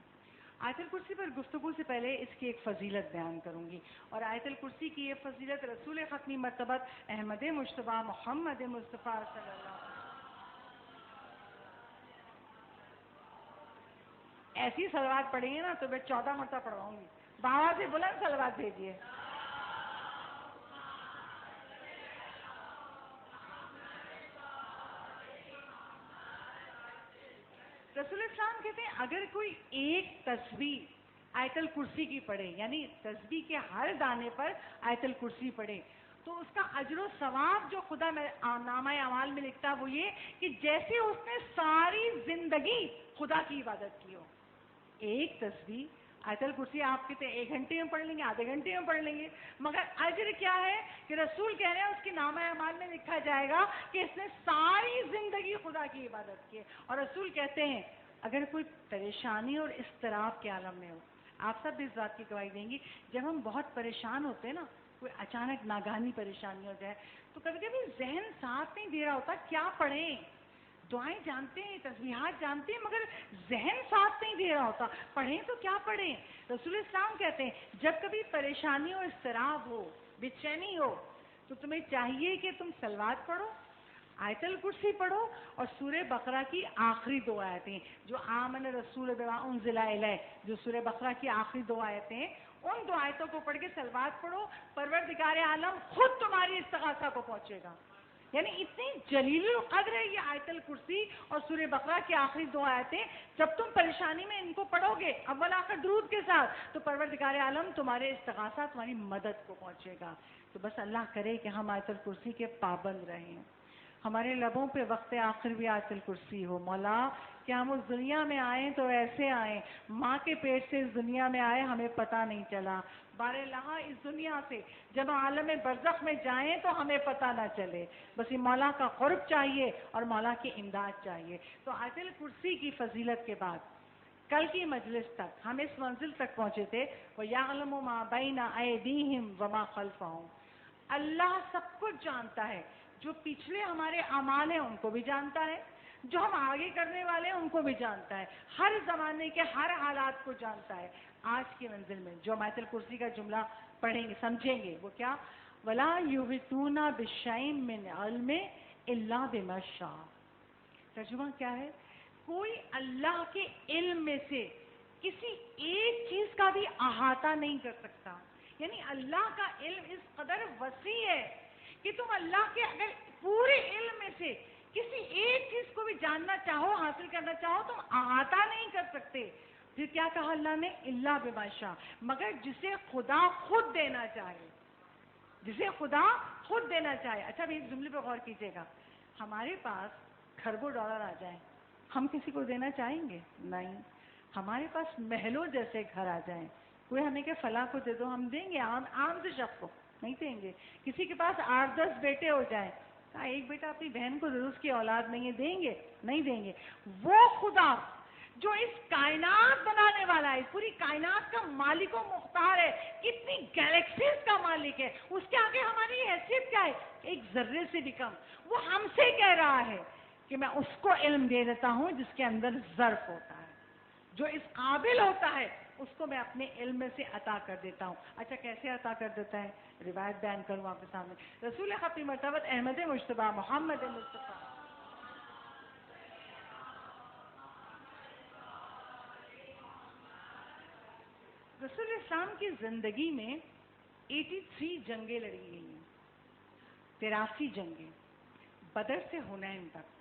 آیت الکرسی پر گفتگو سے پہلے اس کی ایک فضیلت بیان کروں گی. اور آیت الکرسی کی یہ فضیلت رسول ختمی مرتبت احمد مجتبیٰ محمد مصطفیٰ صلی اللہ علیہ وسلم. ایسی صلوات پڑھیں گے نا تو میں 14 مرتبہ پڑھواؤں گی. بابا سے بلند صلوات بھیجیے. رسول اسلام کہتے ہیں اگر کوئی ایک تسبیح آیت الکرسی کی پڑھے، یعنی تسبیح کے ہر دانے پر آیت الکرسی پڑھے، تو اس کا اجر و ثواب جو خدا میں نامہ اعمال میں لکھتا وہ یہ کہ جیسے اس نے ساری زندگی خدا کی عبادت کی ہو. ایک تسبیح آیت الکرسی آپ کہتے ہیں 1 گھنٹے میں پڑھ لیں گے، آدھے گھنٹے میں پڑھ لیں گے، مگر اجر کیا ہے کہ رسول کہہ رہے ہیں اس کی نامہ اعمال میں لکھا جائے گا کہ اس نے ساری زندگی خدا کی عبادت کی ہے. اور رسول کہتے ہیں اگر کوئی پریشانی اور اضطراب کے عالم میں ہو، آپ سب بھی اس بات کی گواہی دیں گی، جب ہم بہت پریشان ہوتے ہیں نا، کوئی اچانک ناگہانی پریشانی ہو جائے تو کبھی کبھی ذہن ساتھ نہیں دے رہا ہوتا کیا پڑھیں. دعائیں جانتے ہیں، تسبیحات جانتے ہیں، مگر ذہن ساتھ نہیں دے رہا ہوتا پڑھیں تو کیا پڑھیں. رسول اسلام کہتے ہیں جب کبھی پریشانی اور اضطراب ہو، بے چینی ہو، تو تمہیں چاہیے کہ تم صلوات پڑھو، آیت الکرسی پڑھو اور سورہ بقرہ کی آخری 2 آیتیں جو آمن رسول بما انزل الیہ، جو سورہ بقرہ کی آخری 2 آیتیں، ان 2 آیتوں کو پڑھ کے صلوات پڑھو، پروردگار عالم خود تمہاری استغاثہ کو پہنچے گا. یعنی اتنی جلیل القدر ہے یہ آیت الکرسی اور سورہ بقرہ کی آخری 2 آیتیں. جب تم پریشانی میں ان کو پڑھو گے اول آخر درود کے ساتھ تو پروردگار عالم تمہارے استغاثہ، تمہاری مدد کو پہنچے گا. تو بس اللہ کرے کہ ہم آیت الکرسی کے پابند رہیں، ہمارے لبوں پہ وقت آخر بھی آیت الکرسی ہو. مولا کہ ہم اس دنیا میں آئیں تو ایسے آئیں، ماں کے پیٹ سے اس دنیا میں آئے ہمیں پتہ نہیں چلا، بارالہ اس دنیا سے جب عالم برزخ میں جائیں تو ہمیں پتہ نہ چلے. بس یہ مولا کا قرب چاہیے اور مولا کی امداد چاہیے. تو آیت الکرسی کی فضیلت کے بعد کل کی مجلس تک ہم اس منزل تک پہنچے تھے وَيَعْلَمُ مَا بَيْنَ أَيْدِيهِمْ وَمَا خَلْفَهُمْ. اللہ سب کچھ جانتا ہے، جو پچھلے ہمارے اعمال ہیں ان کو بھی جانتا ہے، جو ہم آگے کرنے والے ہیں ان کو بھی جانتا ہے، ہر زمانے کے ہر حالات کو جانتا ہے. آج کی منزل میں جو آیت الکرسی کا جملہ پڑھیں گے سمجھیں گے وہ کیا؟ وَلَا يُحِيطُونَ بِشَيْءٍ مِّنْ عِلْمِهِ إِلَّا بِمَا شَاءَ. ترجمہ کیا ہے؟ کوئی اللہ کے علم میں سے کسی ایک چیز کا بھی احاطہ نہیں کر سکتا. یعنی اللہ کا علم اس قدر وسیع ہے کہ تم اللہ کے اگر پورے علم میں سے کسی ایک چیز کو بھی جاننا چاہو، حاصل کرنا چاہو، تم احاطہ نہیں کر سکتے. پھر کیا کہا اللہ نے؟ الا بما شاء، مگر جسے خدا خود دینا چاہے، جسے خدا خود دینا چاہے. اچھا اب ایک جملے پہ غور کیجیے گا، ہمارے پاس کھربوں ڈالر آ جائیں، ہم کسی کو دینا چاہیں گے؟ نہیں. ہمارے پاس محلوں جیسے گھر آ جائیں، کوئی ہمیں کہ فلاں کو دے دو، ہم دیں گے؟ عام سے شخص کو نہیں دیں گے. کسی کے پاس 8-10 بیٹے ہو جائیں، کہا ایک بیٹا اپنی بہن کو دے دو، اس کی اولاد نہیں ہے، دیں گے؟ نہیں دیں گے. وہ خدا جو اس کائنات بنانے والا ہے، پوری کائنات کا مالک و مختار ہے، کتنی گیلیکسیز کا مالک ہے، اس کے آگے ہماری حیثیت کیا ہے؟ ایک ذرے سے بھی کم. وہ ہم سے کہہ رہا ہے کہ میں اس کو علم دے دیتا ہوں جس کے اندر ظرف ہوتا ہے، جو اس قابل ہوتا ہے اس کو میں اپنے علم میں سے عطا کر دیتا ہوں. اچھا کیسے عطا کر دیتا ہے؟ روایت بیان کروں آپ کے سامنے. رسول ختم مرتبت احمد مجتبیٰ محمد مصطفیٰ رسول اسلام کی زندگی میں 83 جنگیں لڑی گئی ہیں، 83 جنگیں بدر سے حنین تک.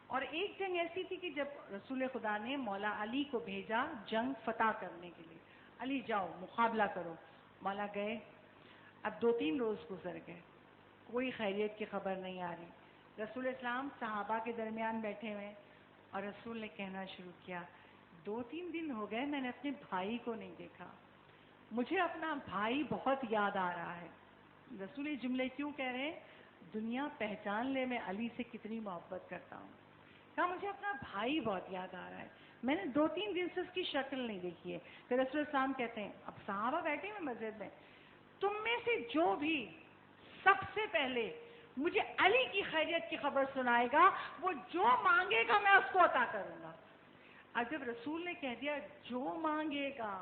اور ایک جنگ ایسی تھی کہ جب رسول خدا نے مولا علی کو بھیجا جنگ فتح کرنے کے لیے، علی جاؤ مقابلہ کرو. مولا گئے. اب 2-3 روز گزر گئے، کوئی خیریت کی خبر نہیں آ رہی. رسول اسلام صحابہ کے درمیان بیٹھے ہوئے اور رسول نے کہنا شروع کیا 2-3 دن ہو گئے میں نے اپنے بھائی کو نہیں دیکھا، مجھے اپنا بھائی بہت یاد آ رہا ہے. رسول یہ جملے کیوں کہہ رہے ہیں؟ دنیا پہچان لے میں علی سے کتنی محبت کرتا ہوں. کہا مجھے اپنا بھائی بہت یاد آ رہا ہے، میں نے 2-3 دن سے اس کی شکل نہیں دیکھی ہے. پھر رسول اسلام کہتے ہیں، اب صحابہ بیٹھے ہوئے مسجد میں، تم میں سے جو بھی سب سے پہلے مجھے علی کی خیریت کی خبر سنائے گا وہ جو مانگے گا میں اس کو عطا کروں گا. اب جب رسول نے کہہ دیا جو مانگے گا،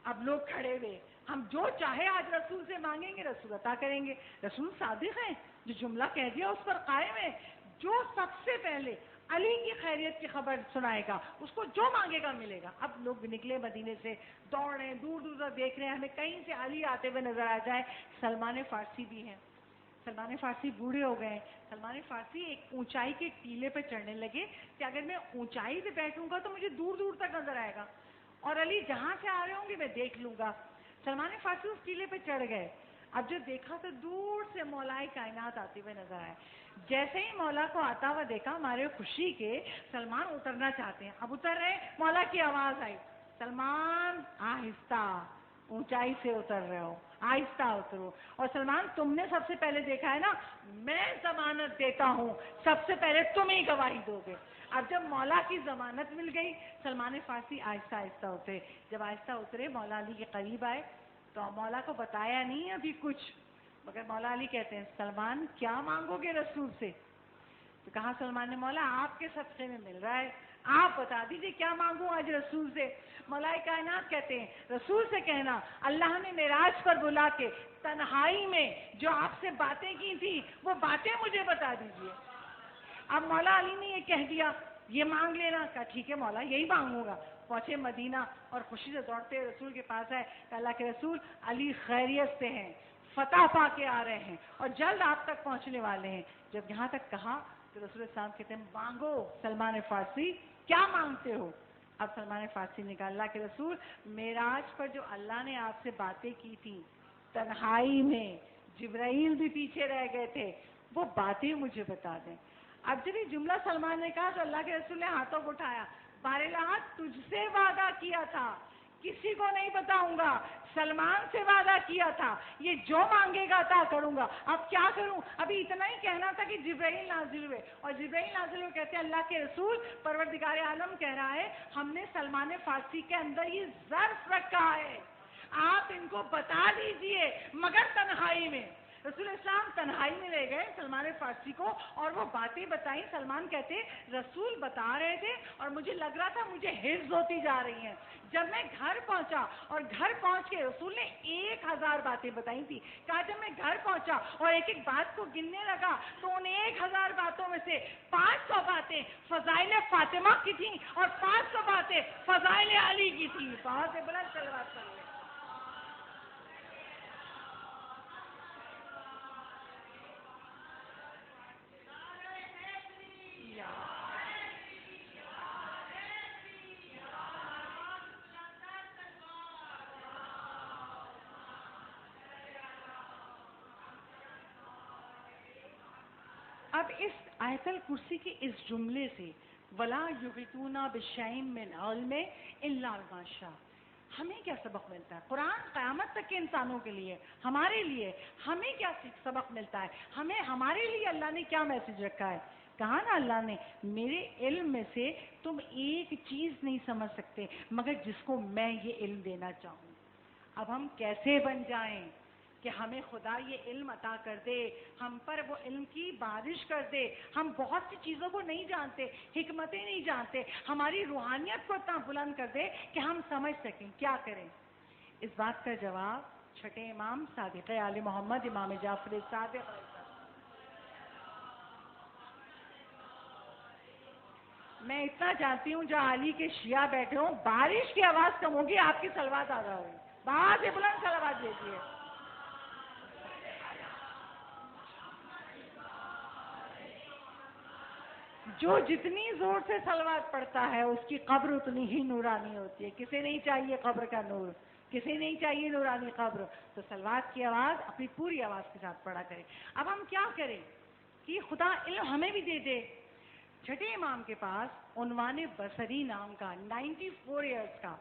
اب لوگ کھڑے ہوئے، ہم جو چاہے آج رسول سے مانگیں گے رسول عطا کریں گے. رسول صادق ہیں، جو جملہ کہہ دیا اس پر قائم ہے. جو سب سے پہلے علی کی خیریت کی خبر سنائے گا اس کو جو مانگے گا ملے گا. اب لوگ نکلے مدینے سے، دوڑ رہے ہیں، دور دور تک دیکھ رہے ہیں ہمیں کہیں سے علی آتے ہوئے نظر آ جائے. سلمان فارسی بھی ہیں، سلمان فارسی بوڑھے ہو گئے ہیں. سلمان فارسی ایک اونچائی کے ٹیلے پہ چڑھنے لگے کہ اگر میں اونچائی پہ بیٹھوں گا تو مجھے دور دور تک نظر آئے گا اور علی جہاں سے آ رہے ہوں گے میں دیکھ لوں گا. سلمان فارسی اس ٹیلے پہ چڑھ گئے. اب جب دیکھا تو دور سے مولائے کائنات آتے ہوئے نظر آئے. جیسے ہی مولا کو آتا ہوا دیکھا ہمارے خوشی کے سلمان اترنا چاہتے ہیں. اب اتر رہے، مولا کی آواز آئی سلمان آہستہ، اونچائی سے اتر رہے ہو، آہستہ اترو. اور سلمان تم نے سب سے پہلے دیکھا ہے نا، میں ضمانت دیتا ہوں سب سے پہلے تم ہی گواہی دو گے. اب جب مولا کی ضمانت مل گئی سلمان فارسی آہستہ آہستہ اترے. جب آہستہ اترے مولا علی کے قریب آئے تو مولا کو بتایا نہیں ابھی کچھ، مگر مولا علی کہتے ہیں سلمان کیا مانگو گے رسول سے؟ تو کہا سلمان نے مولا آپ کے صدقے میں مل رہا ہے، آپ بتا دیجئے کیا مانگوں آج رسول سے. مولا کائنات کہتے ہیں رسول سے کہنا اللہ نے معراج پر بلا کے تنہائی میں جو آپ سے باتیں کی تھی وہ باتیں مجھے بتا دیجئے. اب مولا علی نے یہ کہہ دیا یہ مانگ لینا. کہا ٹھیک ہے مولا یہی مانگوں گا. پہنچے مدینہ اور خوشی سے دوڑتے رسول کے پاس آئے. اللہ کے رسول علی خیریت سے ہیں, فتح پا کے آ رہے ہیں اور جلد آپ تک پہنچنے والے ہیں. جب یہاں تک کہا تو رسول السلام کہتے ہیں مانگو سلمان فارسی, کیا مانگتے ہو؟ اب سلمان فارسی نے کہا اللہ کے رسول معراج پر جو اللہ نے آپ سے باتیں کی تھی تنہائی میں, جبرائیل بھی پیچھے رہ گئے تھے, وہ باتیں مجھے بتا دیں. اب جب یہ جملہ سلمان نے کہا تو اللہ کے رسول نے ہاتھوں کو اٹھایا. بارالہ تجھ سے وعدہ کیا تھا, کسی کو نہیں بتاؤں گا, سلمان سے وعدہ کیا تھا, یہ جو مانگے گا عطا کروں گا. اب کیا کروں؟ ابھی اتنا ہی کہنا تھا کہ جبرائیل نازل ہوئے, اور جبرائیل نازل ہوئے کہتے ہیں اللہ کے رسول پروردگار عالم کہہ رہا ہے ہم نے سلمان فارسی کے اندر یہ ظرف رکھا ہے, آپ ان کو بتا دیجئے مگر تنہائی میں. رسول اسلام تنہائی میں لے گئے سلمان فارسی کو اور وہ باتیں بتائیں. سلمان کہتے رسول بتا رہے تھے اور مجھے لگ رہا تھا مجھے حفظ ہوتی جا رہی ہیں. جب میں گھر پہنچا اور گھر پہنچ کے رسول نے 1000 باتیں بتائی تھی. کہا جب میں گھر پہنچا اور ایک ایک بات کو گننے لگا تو ان 1000 باتوں میں سے 500 باتیں فضائل فاطمہ کی تھیں اور 500 باتیں فضائل علی کی تھیں. بہت سے بلند صلوات پڑھیں. اب اس آیت الکرسی کے اس جملے سے ولا یحیطون بشیء من علمہ الا بما شاء ہمیں کیا سبق ملتا ہے؟ قرآن قیامت تک کے انسانوں کے لیے, ہمارے لیے ہمیں کیا سبق ملتا ہے؟ ہمیں ہمارے لیے اللہ نے کیا میسج رکھا ہے؟ کہا نا اللہ نے میرے علم میں سے تم ایک چیز نہیں سمجھ سکتے مگر جس کو میں یہ علم دینا چاہوں. اب ہم کیسے بن جائیں کہ ہمیں خدا یہ علم عطا کر دے, ہم پر وہ علم کی بارش کر دے. ہم بہت سی چیزوں کو نہیں جانتے, حکمتیں نہیں جانتے, ہماری روحانیت کو اتنا بلند کر دے کہ ہم سمجھ سکیں. کیا کریں؟ اس بات کا جواب چھٹے امام صادق آل محمد امام جعفر صادق. میں اتنا جانتی ہوں جہاں علی کے شیعہ بیٹھے ہوں بارش کی آواز کم ہوگی, آپ کی صلوات آ ہوگی. بہت ہی بلند صلوات دیجیے. جو جتنی زور سے صلوات پڑھتا ہے اس کی قبر اتنی ہی نورانی ہوتی ہے. کسے نہیں چاہیے قبر کا نور, کسے نہیں چاہیے نورانی قبر, تو صلوات کی آواز اپنی پوری آواز کے ساتھ پڑھا کرے. اب ہم کیا کریں کہ خدا علم ہمیں بھی دے دے. چھٹے امام کے پاس عنوان بصری نام کا 94 ایئرس کا,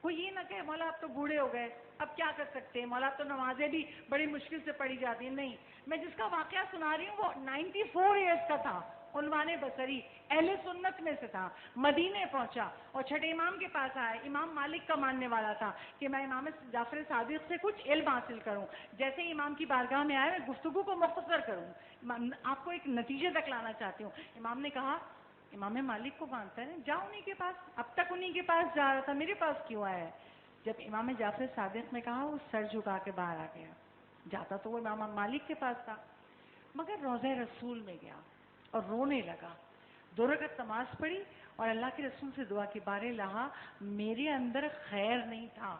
کوئی یہ نہ کہ مولا اب تو بوڑھے ہو گئے اب کیا کر سکتے ہیں, مولا اب تو نمازیں بھی بڑی مشکل سے پڑھی جاتی ہیں. نہیں, میں جس کا واقعہ سنا رہی ہوں وہ 94 ایئرس کا تھا. عنوان بصری اہل سنت میں سے تھا. مدینے پہنچا اور چھٹے امام کے پاس آیا. امام مالک کا ماننے والا تھا کہ میں امام جعفر صادق سے کچھ علم حاصل کروں. جیسے ہی امام کی بارگاہ میں آیا میں گفتگو کو مختصر کروں, آپ کو ایک نتیجے تک لانا چاہتی ہوں. امام نے کہا امام مالک کو مانتا ہے, جاؤ انہیں کے پاس, اب تک انہیں کے پاس جا رہا تھا, میرے پاس کیوں آیا ہے؟ جب امام جعفر صادق نے کہا وہ سر جھکا کے باہر آ گیا. جاتا تو وہ امام مالک کے پاس تھا مگر روضہ رسول میں گیا اور رونے لگا. 2 رکعت نماز پڑھی اور اللہ کے رسول سے دعا کی بارے لہا میرے اندر خیر نہیں تھا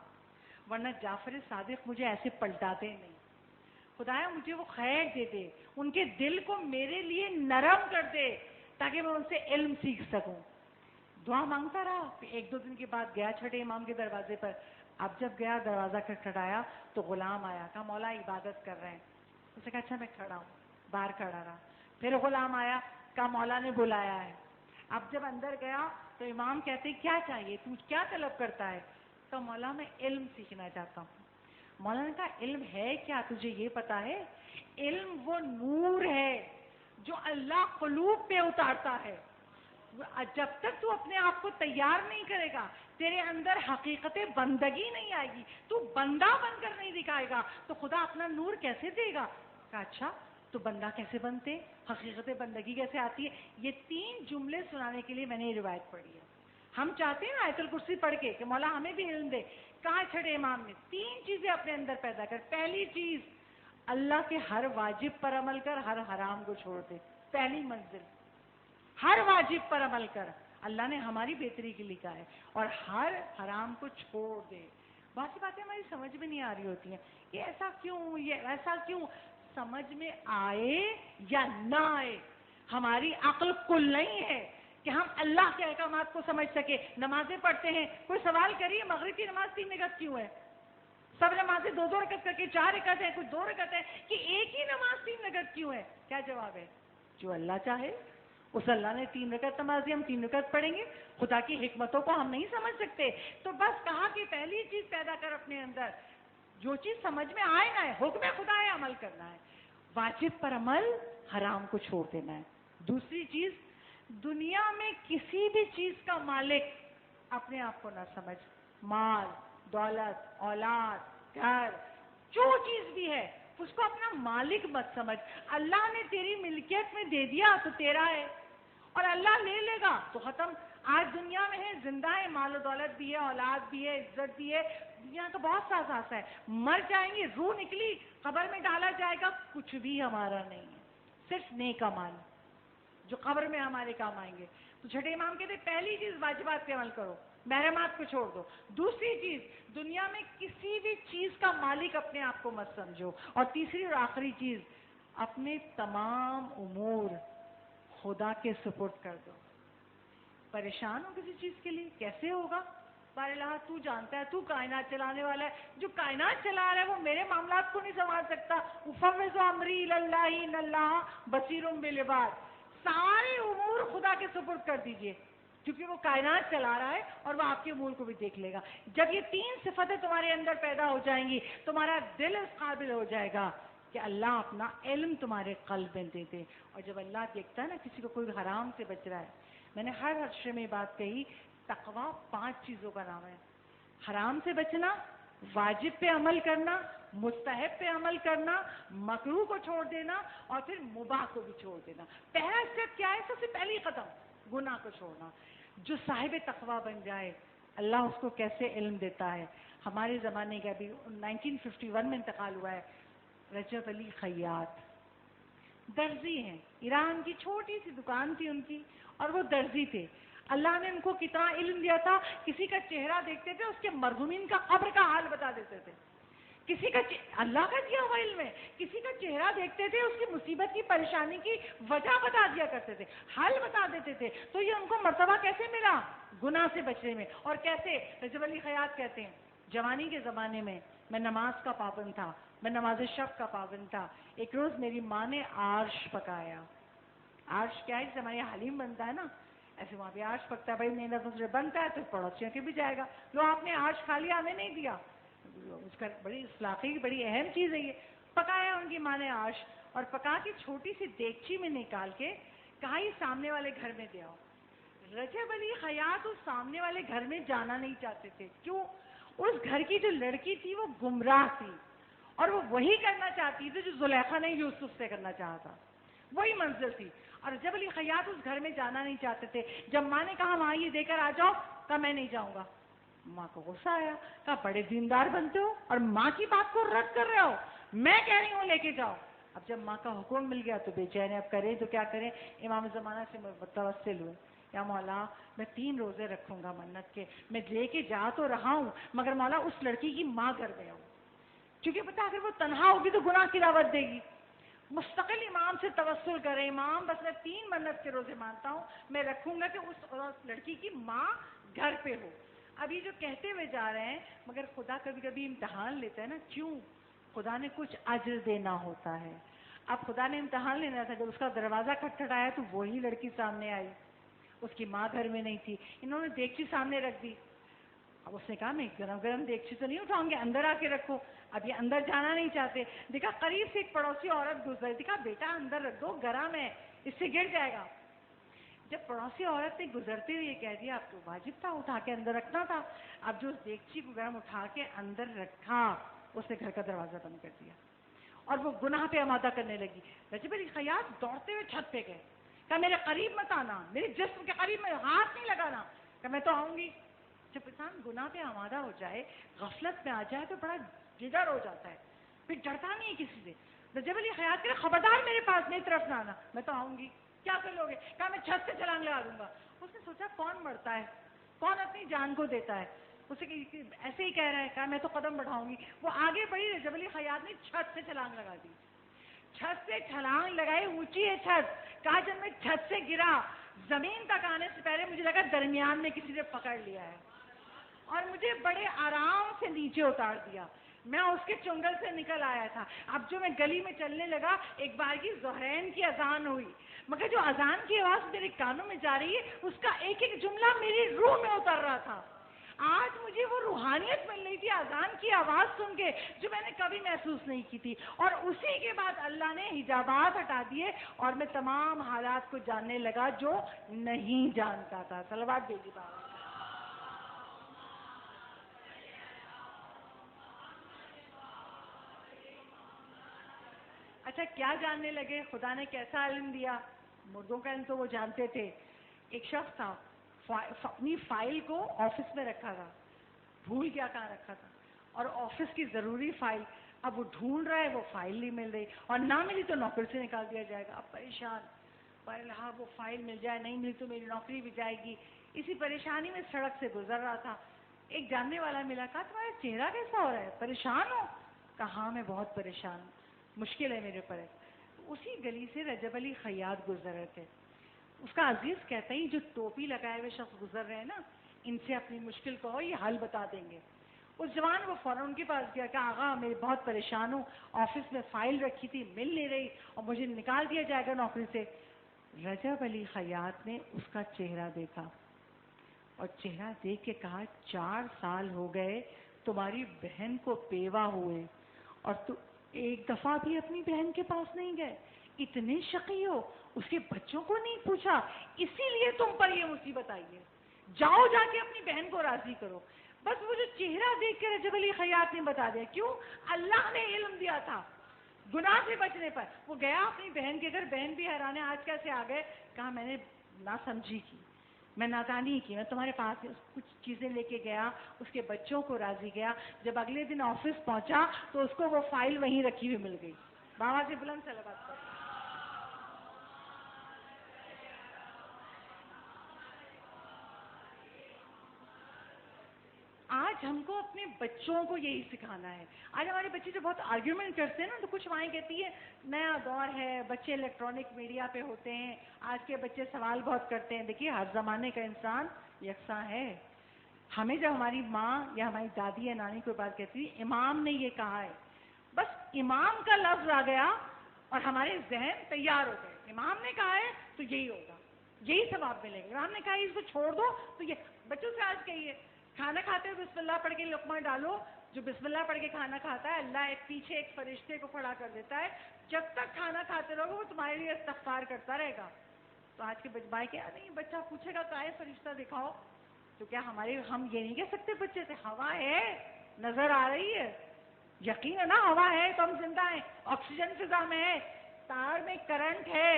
ورنہ جعفر صادق مجھے ایسے پلٹاتے نہیں. خدایا مجھے وہ خیر دے دے, ان کے دل کو میرے لیے نرم کر دے تاکہ میں ان سے علم سیکھ سکوں. دعا مانگتا رہا. 1-2 دن کے بعد گیا چھٹے امام کے دروازے پر. اب جب گیا دروازہ کھٹکھٹایا تو غلام آیا. کہا مولا عبادت کر رہے ہیں. اس نے کہا اچھا میں کھڑا ہوں. باہر کھڑا رہا. پھر غلام آیا, کہا مولا نے بلایا ہے. اب جب اندر گیا تو امام کہتے کیا چاہیے, تو کیا طلب کرتا ہے؟ تو مولا میں علم سیکھنا چاہتا ہوں. مولا نے کہا علم ہے کیا, تجھے یہ پتا ہے؟ علم وہ نور ہے جو اللہ قلوب پہ اتارتا ہے. جب تک تو اپنے آپ کو تیار نہیں کرے گا تیرے اندر حقیقت بندگی نہیں آئے گی, تو بندہ بن کر نہیں دکھائے گا تو خدا اپنا نور کیسے دے گا؟ کہا اچھا تو بندہ کیسے بنتے, حقیقت بندگی کیسے آتی ہے؟ یہ 3 جملے سنانے کے لیے میں نے یہ روایت پڑھی ہے. ہم چاہتے ہیں نا آیت الکرسی پڑھ کے کہ مولا ہمیں بھی علم دے. کہاں چھٹے امام نے 3 چیزیں اپنے اندر پیدا کر. پہلی چیز اللہ کے ہر واجب پر عمل کر، ہر حرام کو چھوڑ دے. پہلی منزل، ہر واجب پر عمل کر، اللہ نے ہماری بہتری کے لیے کہا ہے، اور ہر حرام کو چھوڑ دے. باقی باتیں ہماری سمجھ میں نہیں آ رہی ہوتی ہیں، یہ ایسا کیوں، یہ ایسا کیوں. سمجھ میں آئے یا نہ آئے، ہماری عقل کل نہیں ہے کہ ہم اللہ کے احکامات کو سمجھ سکے. نمازیں پڑھتے ہیں، کوئی سوال کریے مغرب کی نماز 3 رکعت کیوں ہے؟ سب نمازیں 2 رکعت کر کے 4 رکعت ہے، کوئی 2 رکعت ہے، کہ ایک ہی نماز 3 رکعت کیوں ہے؟ کیا جواب ہے؟ جو اللہ چاہے. اس اللہ نے 3 رکعت نماز دی، ہم 3 رکعت پڑھیں گے. خدا کی حکمتوں کو ہم نہیں سمجھ سکتے، تو بس کہا کہ پہلی چیز پیدا کر اپنے اندر، جو چیز سمجھ میں آئے نہ ہے، حکم خدا ہے، عمل کرنا ہے. واجب پر عمل، حرام کو چھوڑ دینا ہے. دوسری چیز، دنیا میں کسی بھی چیز کا مالک اپنے آپ کو نہ سمجھ. مال، دولت، اولاد، گھر، جو چیز بھی ہے اس کو اپنا مالک مت سمجھ. اللہ نے تیری ملکیت میں دے دیا تو تیرا ہے، اور اللہ لے لے گا تو ختم. آج دنیا میں ہے، زندہ ہے، مال و دولت بھی ہے، اولاد بھی ہے، عزت بھی ہے، دنیا کا بہت سا اثاثہ ہے. مر جائیں گے، روح نکلی، قبر میں ڈالا جائے گا، کچھ بھی ہمارا نہیں ہے، صرف نیک اعمال جو قبر میں ہمارے کام آئیں گے. تو چھٹے امام کہتے پہلی چیز واجبات پہ عمل کرو، محرمات کو چھوڑ دو. دوسری چیز، دنیا میں کسی بھی چیز کا مالک اپنے آپ کو مت سمجھو. اور تیسری اور آخری چیز، اپنے تمام امور خدا کے سپرد کر دو. پریشان ہو کسی چیز کے لیے، کیسے ہوگا؟ بارالہ تو جانتا ہے، تو کائنات چلانے والا ہے. جو کائنات چلا رہا ہے وہ میرے معاملات کو نہیں سنبھال سکتا. افوض امری الی اللہ ان اللہ بصیر بالعباد. سارے امور خدا کے سپرد کر دیجئے، کیونکہ وہ کائنات چلا رہا ہے اور وہ آپ کے امور کو بھی دیکھ لے گا. جب یہ 3 صفتیں تمہارے اندر پیدا ہو جائیں گی، تمہارا دل اس قابل ہو جائے گا کہ اللہ اپنا علم تمہارے قلب میں دے دے. اور جب اللہ دیکھتا ہے نا کسی کو کوئی حرام سے بچ رہا ہے، میں نے ہر حشر میں بات کہی، تقویٰ 5 چیزوں کا نام ہے. حرام سے بچنا، واجب پہ عمل کرنا، مستحب پہ عمل کرنا، مکروہ کو چھوڑ دینا، اور پھر مباح کو بھی چھوڑ دینا. پہلا اسٹیپ کیا ہے؟ سب سے پہلی قدم گناہ کو چھوڑنا. جو صاحب تقویٰ بن جائے، اللہ اس کو کیسے علم دیتا ہے. ہمارے زمانے کا ابھی 1951 میں انتقال ہوا ہے، رجب علی خیاط درزی ہیں. ایران کی چھوٹی سی دکان تھی ان کی، اور وہ درزی تھے. اللہ نے ان کو کتنا علم دیا تھا، کسی کا چہرہ دیکھتے تھے اس کے مرحومین کا قبر کا حال بتا دیتے تھے. کسی کا اللہ کا دیا ہوا علم ہے، کسی کا چہرہ دیکھتے تھے اس کی مصیبت کی پریشانی کی وجہ بتا دیا کرتے تھے، حل بتا دیتے تھے. تو یہ ان کو مرتبہ کیسے ملا؟ گناہ سے بچنے میں. اور کیسے؟ رجب علی خیاط کہتے ہیں جوانی کے زمانے میں میں نماز کا پابند تھا، میں نماز شب کا پابند تھا. ایک روز میری ماں نے عرش پکایا. عرش کیا ہے؟ جیسے ہمارے یہاں حلیم بنتا ہے نا، ایسے وہاں پہ عرش پکتا ہے. بھائی میرا دوسرے بنتا ہے تو پڑوسیوں کے بھی جائے گا. لو آپ نے عرش کھا لیا، ہمیں نہیں دیا. اس کا بڑی اخلاقی بڑی اہم چیز ہے یہ. پکایا ان کی ماں نے عرش، اور پکا کے چھوٹی سی دیگچی میں نکال کے کہا یہ سامنے والے گھر میں دے آؤ. رجب علی خیاط اس سامنے والے گھر میں جانا نہیں چاہتے تھے. کیوں؟ اس گھر کی جو لڑکی تھی وہ گمراہ تھی، اور وہ وہی کرنا چاہتی تھی جو زلیخا نے یوسف سے کرنا چاہا تھا. وہی منزل تھی. اور رجب علی خیاط اس گھر میں جانا نہیں چاہتے تھے. جب ماں نے کہا ماں یہ دے کر آ جاؤ، کہا میں نہیں جاؤں گا. ماں کو غصہ آیا، کہا بڑے دیندار بنتے ہو اور ماں کی بات کو رد کر رہے ہو، میں کہہ رہی ہوں لے کے جاؤ. اب جب ماں کا حکم مل گیا تو بے چین. اب کریں تو کیا کریں؟ امام زمانہ سے متوسل ہوئے، یا مولا میں 3 روزے رکھوں گا منت کے، میں لے کے جا تو رہا ہوں مگر مولا اس لڑکی کی ماں گھر میں ہو، کیونکہ پتا اگر وہ تنہا ہوگی تو گناہ کی دعوت دے گی. مستقل امام سے توسل کرے، امام بس میں 3 منت کے روزے مانتا ہوں، میں رکھوں گا کہ اس لڑکی کی ماں گھر پہ ہو. اب یہ جو کہتے ہوئے جا رہے ہیں، مگر خدا کبھی کبھی امتحان لیتا ہے نا. کیوں؟ خدا نے کچھ اجر دینا ہوتا ہے. اب خدا نے امتحان لینا تھا. جب اس کا دروازہ کھٹکھٹایا تو وہی لڑکی سامنے آئی، اس کی ماں گھر میں نہیں تھی. انہوں نے دیگچی سامنے رکھ دی. اب اس نے کہا میں گرم گرم دیگچی تو نہیں اٹھاؤں گے، اندر آ کے رکھو. اب یہ اندر جانا نہیں چاہتے. دیکھا قریب سے ایک پڑوسی عورت گزر، دیکھا بیٹا اندر رکھ دو، گرم ہے، اس سے گر جائے گا. جب پڑوسی عورت نے گزرتے ہوئے کہہ دیا اب تو واجب تھا اٹھا کے اندر رکھنا تھا. اب جو اس دیگچی کو گرم اٹھا کے اندر رکھا، اس نے گھر کا دروازہ بند کر دیا اور وہ گناہ پہ آمادہ کرنے لگی. رجب علی خیاط دوڑتے ہوئے چھت پہ گئے، کہا میرے قریب مت آنا، میرے جسم کے قریب میں ہاتھ نہیں لگانا. کہا میں تو آؤں گی. جب انسان گناہ پہ آمادہ ہو جائے، غفلت میں آ جائے تو بڑا جدر ہو جاتا ہے، پھر ڈرتا نہیں ہے کسی سے. رجب علی خیاط کہہ خبردار میرے پاس میری طرف نہ آنا. میں تو آؤں گی. کیا کر لو گے؟ کہا میں چھت سے چھلانگ لگا دوں گا. اس نے سوچا کون مرتا ہے, کون اپنی جان کو دیتا ہے, اسے ایسے ہی کہہ رہا ہے. کہا میں تو قدم بڑھاؤں گی. وہ آگے بڑھی, رجب علی خیاط نے چھت سے چھلانگ لگا دی. چھت سے چھلانگ لگائی, اونچی ہے چھت. کہا جب میں چھت سے گرا, زمین تک آنے سے پہلے مجھے لگا درمیان میں کسی نے پکڑ لیا ہے اور مجھے بڑے آرام سے نیچے اتار دیا. میں اس کے چنگل سے نکل آیا تھا. اب جو میں گلی میں چلنے لگا, ایک بار کی ظہرین کی اذان ہوئی, مگر جو اذان کی آواز میرے کانوں میں جا رہی ہے اس کا ایک ایک جملہ میری روح میں اتر رہا تھا. آج مجھے وہ روحانیت مل رہی تھی اذان کی آواز سن کے جو میں نے کبھی محسوس نہیں کی تھی. اور اسی کے بعد اللہ نے حجابات ہٹا دیے اور میں تمام حالات کو جاننے لگا جو نہیں جانتا تھا. صلوات بھیجیے بابا. اچھا کیا جاننے لگے؟ خدا نے کیسا علم دیا؟ مردوں کا علم تو وہ جانتے تھے. ایک شخص تھا, اپنی فائل کو آفس میں رکھا تھا, بھول گیا کہاں رکھا تھا, اور آفس کی ضروری فائل اب وہ ڈھونڈ رہا ہے, وہ فائل نہیں مل رہی, اور نہ ملی تو نوکر سے نکال دیا جائے گا. اب پریشان, ہاں وہ فائل مل جائے, نہیں ملی تو میری نوکری بھی جائے گی. اسی پریشانی میں سڑک سے گزر رہا تھا. ایک جاننے والا ملا. کہا تمہارا چہرہ کیسا ہو رہا ہے, پریشان ہو؟ کہا ہاں میں بہت پریشان ہوں, مشکل ہے میرے پر. اسی گلی سے رجب علی خیاط گزر رہے تھے. اس کا عزیز کہتا ہے جو ٹوپی لگائے ہوئے شخص گزر رہے ہیں نا, ان سے اپنی مشکل کہو, یہ حل بتا دیں گے. اس جوان وہ فوراً ان کے پاس گیا کہ آغا میں بہت پریشان ہوں, آفس میں فائل رکھی تھی مل نہیں رہی اور مجھے نکال دیا جائے گا نوکری سے. رجب علی خیاط نے اس کا چہرہ دیکھا اور چہرہ دیکھ کے کہا 4 سال ہو گئے تمہاری بہن کو بیوہ ہوئے اور تو ایک دفعہ بھی اپنی بہن کے پاس نہیں گئے. اتنے شقی ہو, اس کے بچوں کو نہیں پوچھا, اسی لیے تم پر یہ مصیبت آئی ہے. جاؤ جا کے اپنی بہن کو راضی کرو. بس وہ جو چہرہ دیکھ کے رجب علی خیاط نے بتا دیا. کیوں؟ اللہ نے علم دیا تھا گناہ سے بچنے پر. وہ گیا اپنی بہن کے گھر, بہن بھی حیران ہے آج کیسے آ گئے. کہا میں نے نہ سمجھی کی, میں نادانی کی, میں تمہارے پاس کچھ چیزیں لے کے گیا, اس کے بچوں کو راضی گیا. جب اگلے دن آفس پہنچا تو اس کو وہ فائل وہیں رکھی ہوئی مل گئی. بابا سے بلند صلوات کرو. آج ہم کو اپنے بچوں کو یہی سکھانا ہے. آج ہمارے بچے جو بہت آرگیومنٹ کرتے ہیں نا, تو کچھ مائیں کہتی ہے نیا دور ہے, بچے الیکٹرانک میڈیا پہ ہوتے ہیں, آج کے بچے سوال بہت کرتے ہیں. دیکھیے ہر زمانے کا انسان یکساں ہے. ہمیں جب ہماری ماں یا ہماری دادی یا نانی کوئی بات کہتی ہے, امام نے یہ کہا ہے, بس امام کا لفظ آ گیا اور ہمارے ذہن تیار ہو گئے. امام نے کہا ہے تو یہی ہوگا, یہی ثواب ملے گا. امام نے کہا ہے اس کو چھوڑ دو تو یہ. بچوں سے آج کہیے کھانا کھاتے ہو بسم اللہ پڑھ کے لقمہ ڈالو. جو بسم اللہ پڑھ کے کھانا کھاتا ہے اللہ ایک پیچھے ایک فرشتے کو کھڑا کر دیتا ہے, جب تک کھانا کھاتے رہو گے وہ تمہارے لیے استغفار کرتا رہے گا. تو آج کے بھائی کیا نہیں, بچہ پوچھے گا کہا ہے فرشتہ دکھاؤ, تو کیا ہم یہ نہیں کہہ سکتے بچے سے ہوا ہے نظر آ رہی ہے, یقین ہے نا ہوا ہے تو ہم زندہ ہیں, آکسیجن فضا میں ہے, تار میں کرنٹ ہے,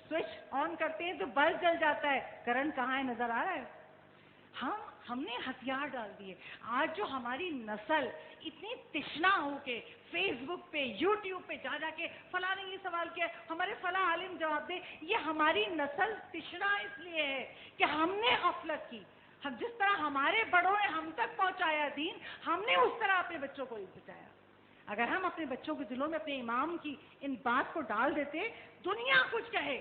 سوئچ آن کرتے ہیں تو بلب جل جاتا ہے, کرنٹ کہاں ہے نظر آ رہا ہے. ہم نے ہتھیار ڈال دیے. آج جو ہماری نسل اتنی تشنا ہو کے فیس بک پہ یوٹیوب پہ جا جا کے فلاں نے یہ سوال کیا, ہمارے فلاں عالم جواب دے, یہ ہماری نسل تشنا اس لیے ہے کہ ہم نے غفلت کی. ہم جس طرح ہمارے بڑوں نے ہم تک پہنچایا دین, ہم نے اس طرح اپنے بچوں کو نہیں پہنچایا. اگر ہم اپنے بچوں کے دلوں میں اپنے امام کی ان بات کو ڈال دیتے, دنیا کچھ کہے,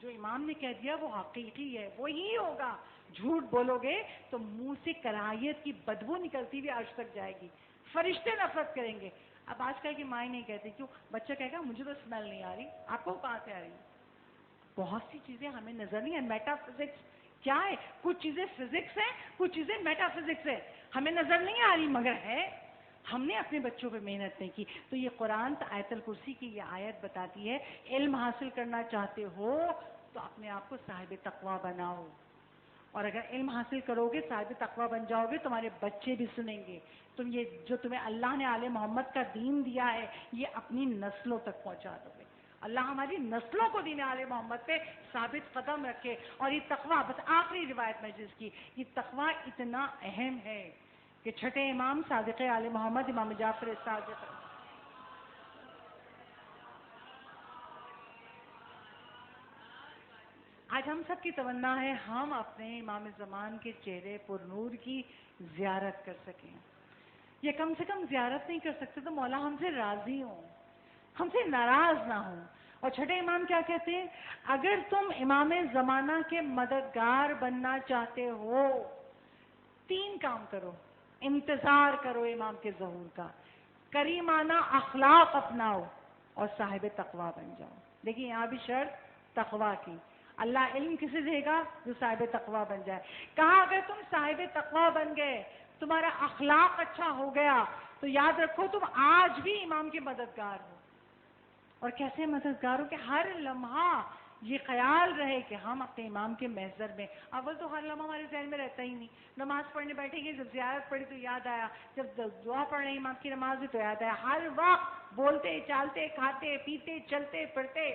جو امام نے کہہ دیا وہ حقیقی ہے, وہی ہوگا. جھوٹ بولو گے تو منہ سے کراہیت کی بدبو نکلتی ہوئی عرش تک جائے گی, فرشتے نفرت کریں گے. اب آج کل کی مائیں نہیں کہتی, کیوں؟ بچہ کہے گا مجھے تو اسمیل نہیں آ رہی, آپ کو کہاں سے آ رہی؟ بہت سی چیزیں ہمیں نظر نہیں ہے. میٹا فزکس کیا ہے؟ کچھ چیزیں فزکس ہیں, کچھ چیزیں میٹا فزکس ہے, ہمیں نظر نہیں آ رہی مگر ہے. ہم نے اپنے بچوں پہ محنت نہیں کی. تو یہ قرآن آیت الکرسی کی یہ آیت بتاتی ہے, علم حاصل کرنا چاہتے ہو تو اپنے آپ کو صاحب تقویٰ بناؤ, اور اگر علم حاصل کرو گے صاحب تقویٰ بن جاؤ گے, تمہارے بچے بھی سنیں گے. تم یہ جو تمہیں اللہ نے آل محمد کا دین دیا ہے یہ اپنی نسلوں تک پہنچا دو گے. اللہ ہماری نسلوں کو دین آل محمد پہ ثابت قدم رکھے. اور یہ تقویٰ, بس آخری روایت مجلس کی, یہ تقویٰ اتنا اہم ہے کہ چھٹے امام صادق آل محمد امام جعفر صادق آج ہم سب کی تمنا ہے ہم اپنے امام زمان کے چہرے پر نور کی زیارت کر سکیں. یہ کم سے کم زیارت نہیں کر سکتے تو مولا ہم سے راضی ہوں, ہم سے ناراض نہ ہوں. اور چھٹے امام کیا کہتے ہیں؟ اگر تم امام زمانہ کے مددگار بننا چاہتے ہو 3 کام کرو. انتظار کرو امام کے ظہور کا, کریمانہ اخلاق اپناؤ اور صاحب تقوی بن جاؤ. دیکھیے یہاں بھی شرط تقوی کی. اللہ علم کسے دے گا؟ جو صاحب تقوی بن جائے. کہا اگر تم صاحب تقوی بن گئے, تمہارا اخلاق اچھا ہو گیا, تو یاد رکھو تم آج بھی امام کے مددگار ہو. اور کیسے مددگار ہو کہ ہر لمحہ یہ خیال رہے کہ ہم اپنے امام کے محضر میں. اول تو ہر لمحہ ہمارے ذہن میں رہتا ہی نہیں. نماز پڑھنے بیٹھیں گے, جب زیارت پڑھی تو یاد آیا, جب دعا پڑھ رہے ہیں امام کی نماز میں تو یاد آیا. ہر وقت بولتے چالتے کھاتے پیتے چلتے پھرتے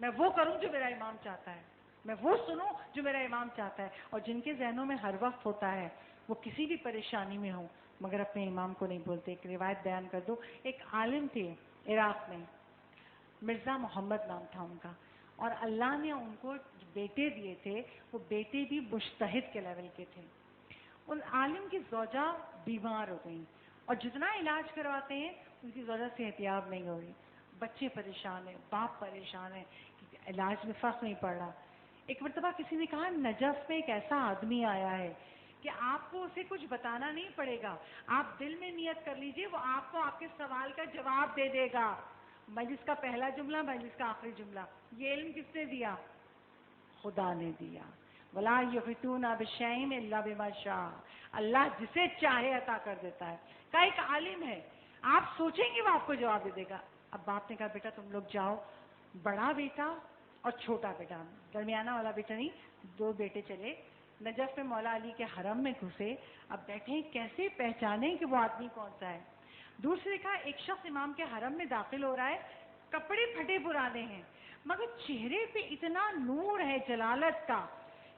میں وہ کروں جو میرا امام چاہتا ہے, میں وہ سنوں جو میرا امام چاہتا ہے. اور جن کے ذہنوں میں ہر وقت ہوتا ہے وہ کسی بھی پریشانی میں ہوں مگر اپنے امام کو نہیں بولتے. ایک روایت بیان کر دو. ایک عالم تھے عراق میں, مرزا محمد نام تھا ان کا, اور اللہ نے ان کو بیٹے دیے تھے. وہ بیٹے بھی مجتہد کے لیول کے تھے. ان عالم کی زوجہ بیمار ہو گئی اور جتنا علاج کرواتے ہیں ان کی زوجہ صحتیاب نہیں ہو رہی. بچے پریشان ہیں, باپ پریشان ہے, علاج میں فرق نہیں پڑ رہا. ایک مرتبہ کسی نے کہا نجف میں ایک ایسا آدمی آیا ہے کہ آپ کو اسے کچھ بتانا نہیں پڑے گا, آپ دل میں نیت کر لیجئے, وہ آپ کو آپ کے سوال کا جواب دے دے گا. مجلس کا پہلا جملہ, مجلس کا آخری جملہ. یہ علم کس نے دیا؟ خدا نے دیا. وَلَا يُحِيطُونَ بِشَيْءٍ إِلَّا بِمَا شَاءَ. اللہ جسے چاہے عطا کر دیتا ہے. کا ایک عالم ہے, آپ سوچیں گے وہ آپ کو جواب دے دے گا. اب باپ نے کہا بیٹا تم لوگ جاؤ. بڑا بیٹا اور چھوٹا بیٹا, درمیانہ والا بیٹا نہیں, 2 بیٹے چلے نجف میں مولا علی کے حرم میں گھسے. اب بیٹھے کیسے پہچانیں کہ وہ آدمی کون سا ہے؟ دور سے دیکھا ایک شخص امام کے حرم میں داخل ہو رہا ہے, کپڑے پھٹے پرانے ہیں مگر چہرے پہ اتنا نور ہے جلالت کا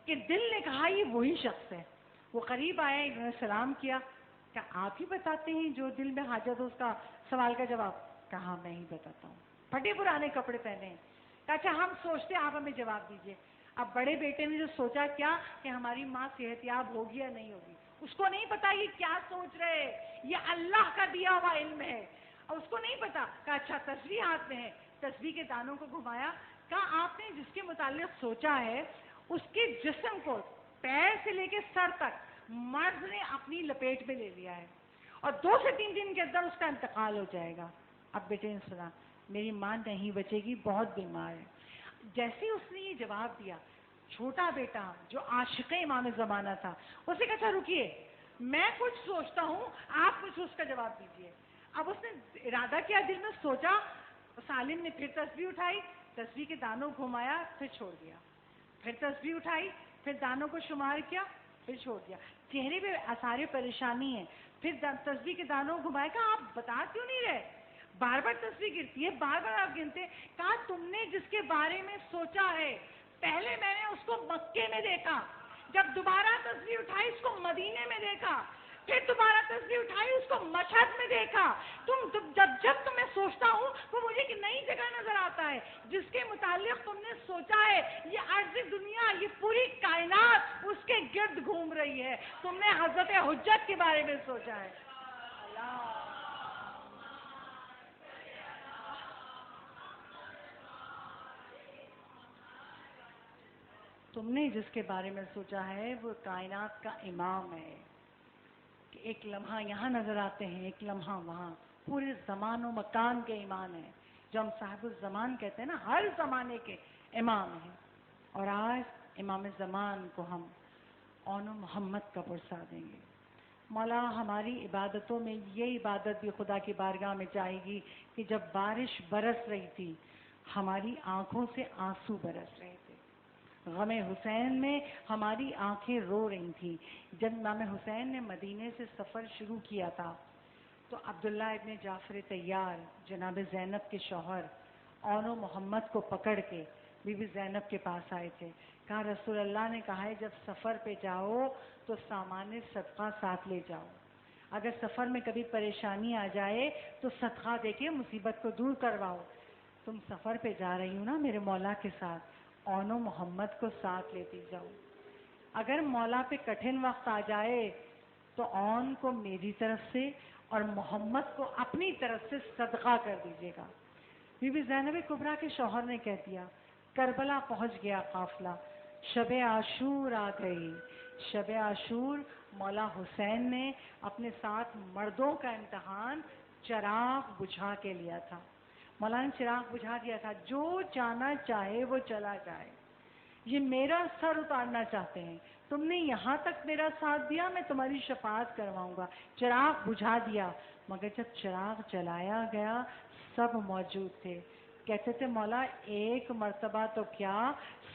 کہ دل نے کہا یہ وہی شخص ہے. وہ قریب آئے, انہوں نے سلام کیا. کیا آپ ہی بتاتے ہیں جو دل میں حاجت ہو اس کا سوال کا جواب؟ کہا میں ہی بتاتا ہوں. پھٹے پرانے کپڑے پہنے ہیں. کہا اچھا ہم سوچتے آپ ہمیں جواب دیجئے. اب بڑے بیٹے نے جو سوچا کیا کہ ہماری ماں صحتیاب ہوگی یا نہیں ہوگی, اس کو نہیں پتا یہ کیا سوچ رہے, یہ اللہ کا دیا ہوا علم ہے, اور اس کو نہیں پتا. کہا اچھا تسبیح ہاتھ میں ہے, تسبیح کے دانوں کو گھمایا. کہا آپ نے جس کے متعلق سوچا ہے اس کے جسم کو پیر سے لے کے سر تک مرض نے اپنی لپیٹ میں لے لیا ہے, اور 2 سے 3 دن کے اندر اس کا انتقال ہو جائے گا. اب بیٹے نے سنا میری ماں نہیں بچے گی, بہت بیمار ہے. جیسے اس نے یہ جواب دیا, چھوٹا بیٹا جو عاشق امام زمانہ تھا اسے کہا اچھا رکیے میں کچھ سوچتا ہوں, آپ کچھ اس کا جواب دیجیے. اب اس نے ارادہ کیا, دل میں سوچا. سالم نے پھر تسبیح اٹھائی, تسبیح کے دانوں گھمایا, پھر چھوڑ دیا. پھر تسبیح اٹھائی, پھر دانوں کو شمار کیا, پھر چھوڑ دیا. چہرے پہ آثار پریشانی ہے. پھر تسبیح کے دانوں گھمائے. کہا آپ بتا کیوں نہیں رہے, بار بار تسبیح گرتی ہے, بار بار آپ گنتے. کہا تم نے جس کے بارے میں سوچا ہے پہلے میں نے اس کو مکے میں دیکھا, جب دوبارہ تسبیح اٹھائی اس کو مدینے میں دیکھا, پھر دوبارہ تسبیح اٹھائی اس کو مشہد میں دیکھا. جب تمہیں سوچتا ہوں وہ مجھے ایک نئی جگہ نظر آتا ہے. جس کے متعلق تم نے سوچا ہے یہ عرض دنیا, یہ پوری کائنات اس کے گرد گھوم رہی ہے. تم نے حضرت حجت کے بارے میں سوچا ہے. اللہ تم نے جس کے بارے میں سوچا ہے وہ کائنات کا امام ہے. کہ ایک لمحہ یہاں نظر آتے ہیں, ایک لمحہ وہاں, پورے زمان و مکان کے امام ہیں, جو ہم صاحب الزمان کہتے ہیں نا, ہر زمانے کے امام ہیں. اور آج امام زمان کو ہم اون و محمد کا پرسا دیں گے. مولا ہماری عبادتوں میں یہ عبادت بھی خدا کی بارگاہ میں جائے گی کہ جب بارش برس رہی تھی ہماری آنکھوں سے آنسو برس رہے تھے, غم حسین میں ہماری آنکھیں رو رہی تھیں. جب امام حسین نے مدینے سے سفر شروع کیا تھا تو عبداللہ ابن جعفر طیار جناب زینب کے شوہر اون و محمد کو پکڑ کے بی بی زینب کے پاس آئے تھے. کہا رسول اللہ نے کہا ہے جب سفر پہ جاؤ تو سامان صدقہ ساتھ لے جاؤ, اگر سفر میں کبھی پریشانی آ جائے تو صدقہ دے کے مصیبت کو دور کرواؤ. تم سفر پہ جا رہی ہو نا میرے مولا کے ساتھ, اون و محمد کو ساتھ لیتی جاؤ. اگر مولا پہ کٹھن وقت آ جائے تو اون کو میری طرف سے اور محمد کو اپنی طرف سے صدقہ کر دیجیے گا. بی بی زینب کبریٰ کے شوہر نے کہہ دیا کربلا پہنچ گیا قافلہ، شب عاشور آ گئی. شب عاشور مولا حسین نے اپنے ساتھ مردوں کا امتحان چراغ بجھا کے لیا تھا. مولا نے چراغ بجھا دیا تھا، جو جانا چاہے وہ چلا جائے. یہ میرا سر اتارنا چاہتے ہیں، تم نے یہاں تک میرا ساتھ دیا، میں تمہاری شفاعت کرواؤں گا. چراغ بجھا دیا، مگر جب چراغ جلایا گیا سب موجود تھے. کہتے تھے مولا ایک مرتبہ تو کیا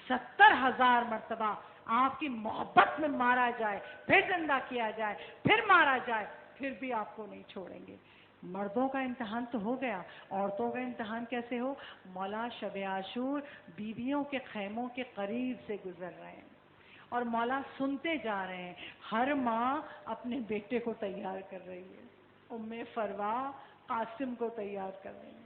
70,000 مرتبہ آپ کی محبت میں مارا جائے، پھر زندہ کیا جائے، پھر مارا جائے، پھر بھی آپ کو نہیں چھوڑیں گے. مردوں کا امتحان تو ہو گیا، عورتوں کا امتحان کیسے ہو؟ مولا شب عاشور بیویوں کے خیموں کے قریب سے گزر رہے ہیں اور مولا سنتے جا رہے ہیں. ہر ماں اپنے بیٹے کو تیار کر رہی ہے. ام فروا قاسم کو تیار کر رہی ہیں،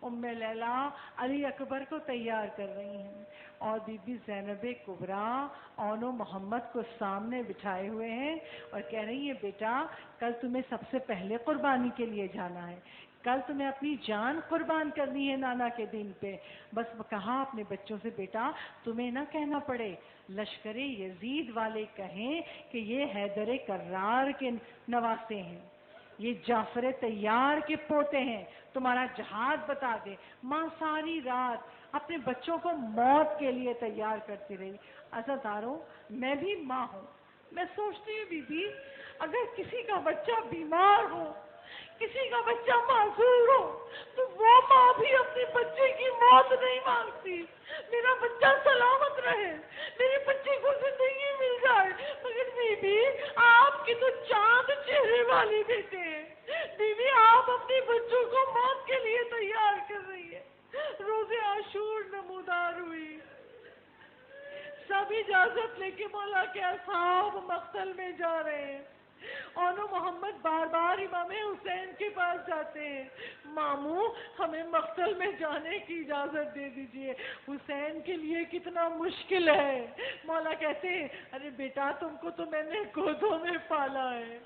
ام لیلا علی اکبر کو تیار کر رہی ہیں، اور بی بی زینب کبریٰ اون و محمد کو سامنے بٹھائے ہوئے ہیں اور کہہ رہی ہیں بیٹا کل تمہیں سب سے پہلے قربانی کے لیے جانا ہے، کل تمہیں اپنی جان قربان کرنی ہے نانا کے دین پہ. بس کہا اپنے بچوں سے بیٹا تمہیں نہ کہنا پڑے، لشکر یزید والے کہیں کہ یہ حیدر کرار کے نواسے ہیں، یہ جعفر طیار کے پوتے ہیں، تمہارا جہاد بتا دے. ماں ساری رات اپنے بچوں کو موت کے لیے تیار کرتی رہی. عزیزارو میں بھی ماں ہوں، میں سوچتی ہوں بی بی اگر کسی کا بچہ بیمار ہو، کسی کا بچہ معذور ہو تو وہ ماں بھی اپنے بچے کی موت نہیں مانگتی. میرا بچہ سلامت رہے، میرے بچے کو زندگی مل جائے. مگر بی بی آپ کی تو چاند چہرے والی بیٹے ہیں، بی بی آپ اپنے بچوں کو موت کے لیے تیار کر رہی ہے. روز عاشور نمودار ہوئی، سب اجازت لے کے مولا کے اصحاب مقتل میں جا رہے ہیں. اون و محمد بار بار امام حسین کے پاس جاتے ہیں، ماموں ہمیں مقتل میں جانے کی اجازت دے دیجئے، حسین کے لیے کتنا مشکل ہے. مولا کہتے ہیں ارے بیٹا تم کو تو میں نے گودوں میں پالا ہے،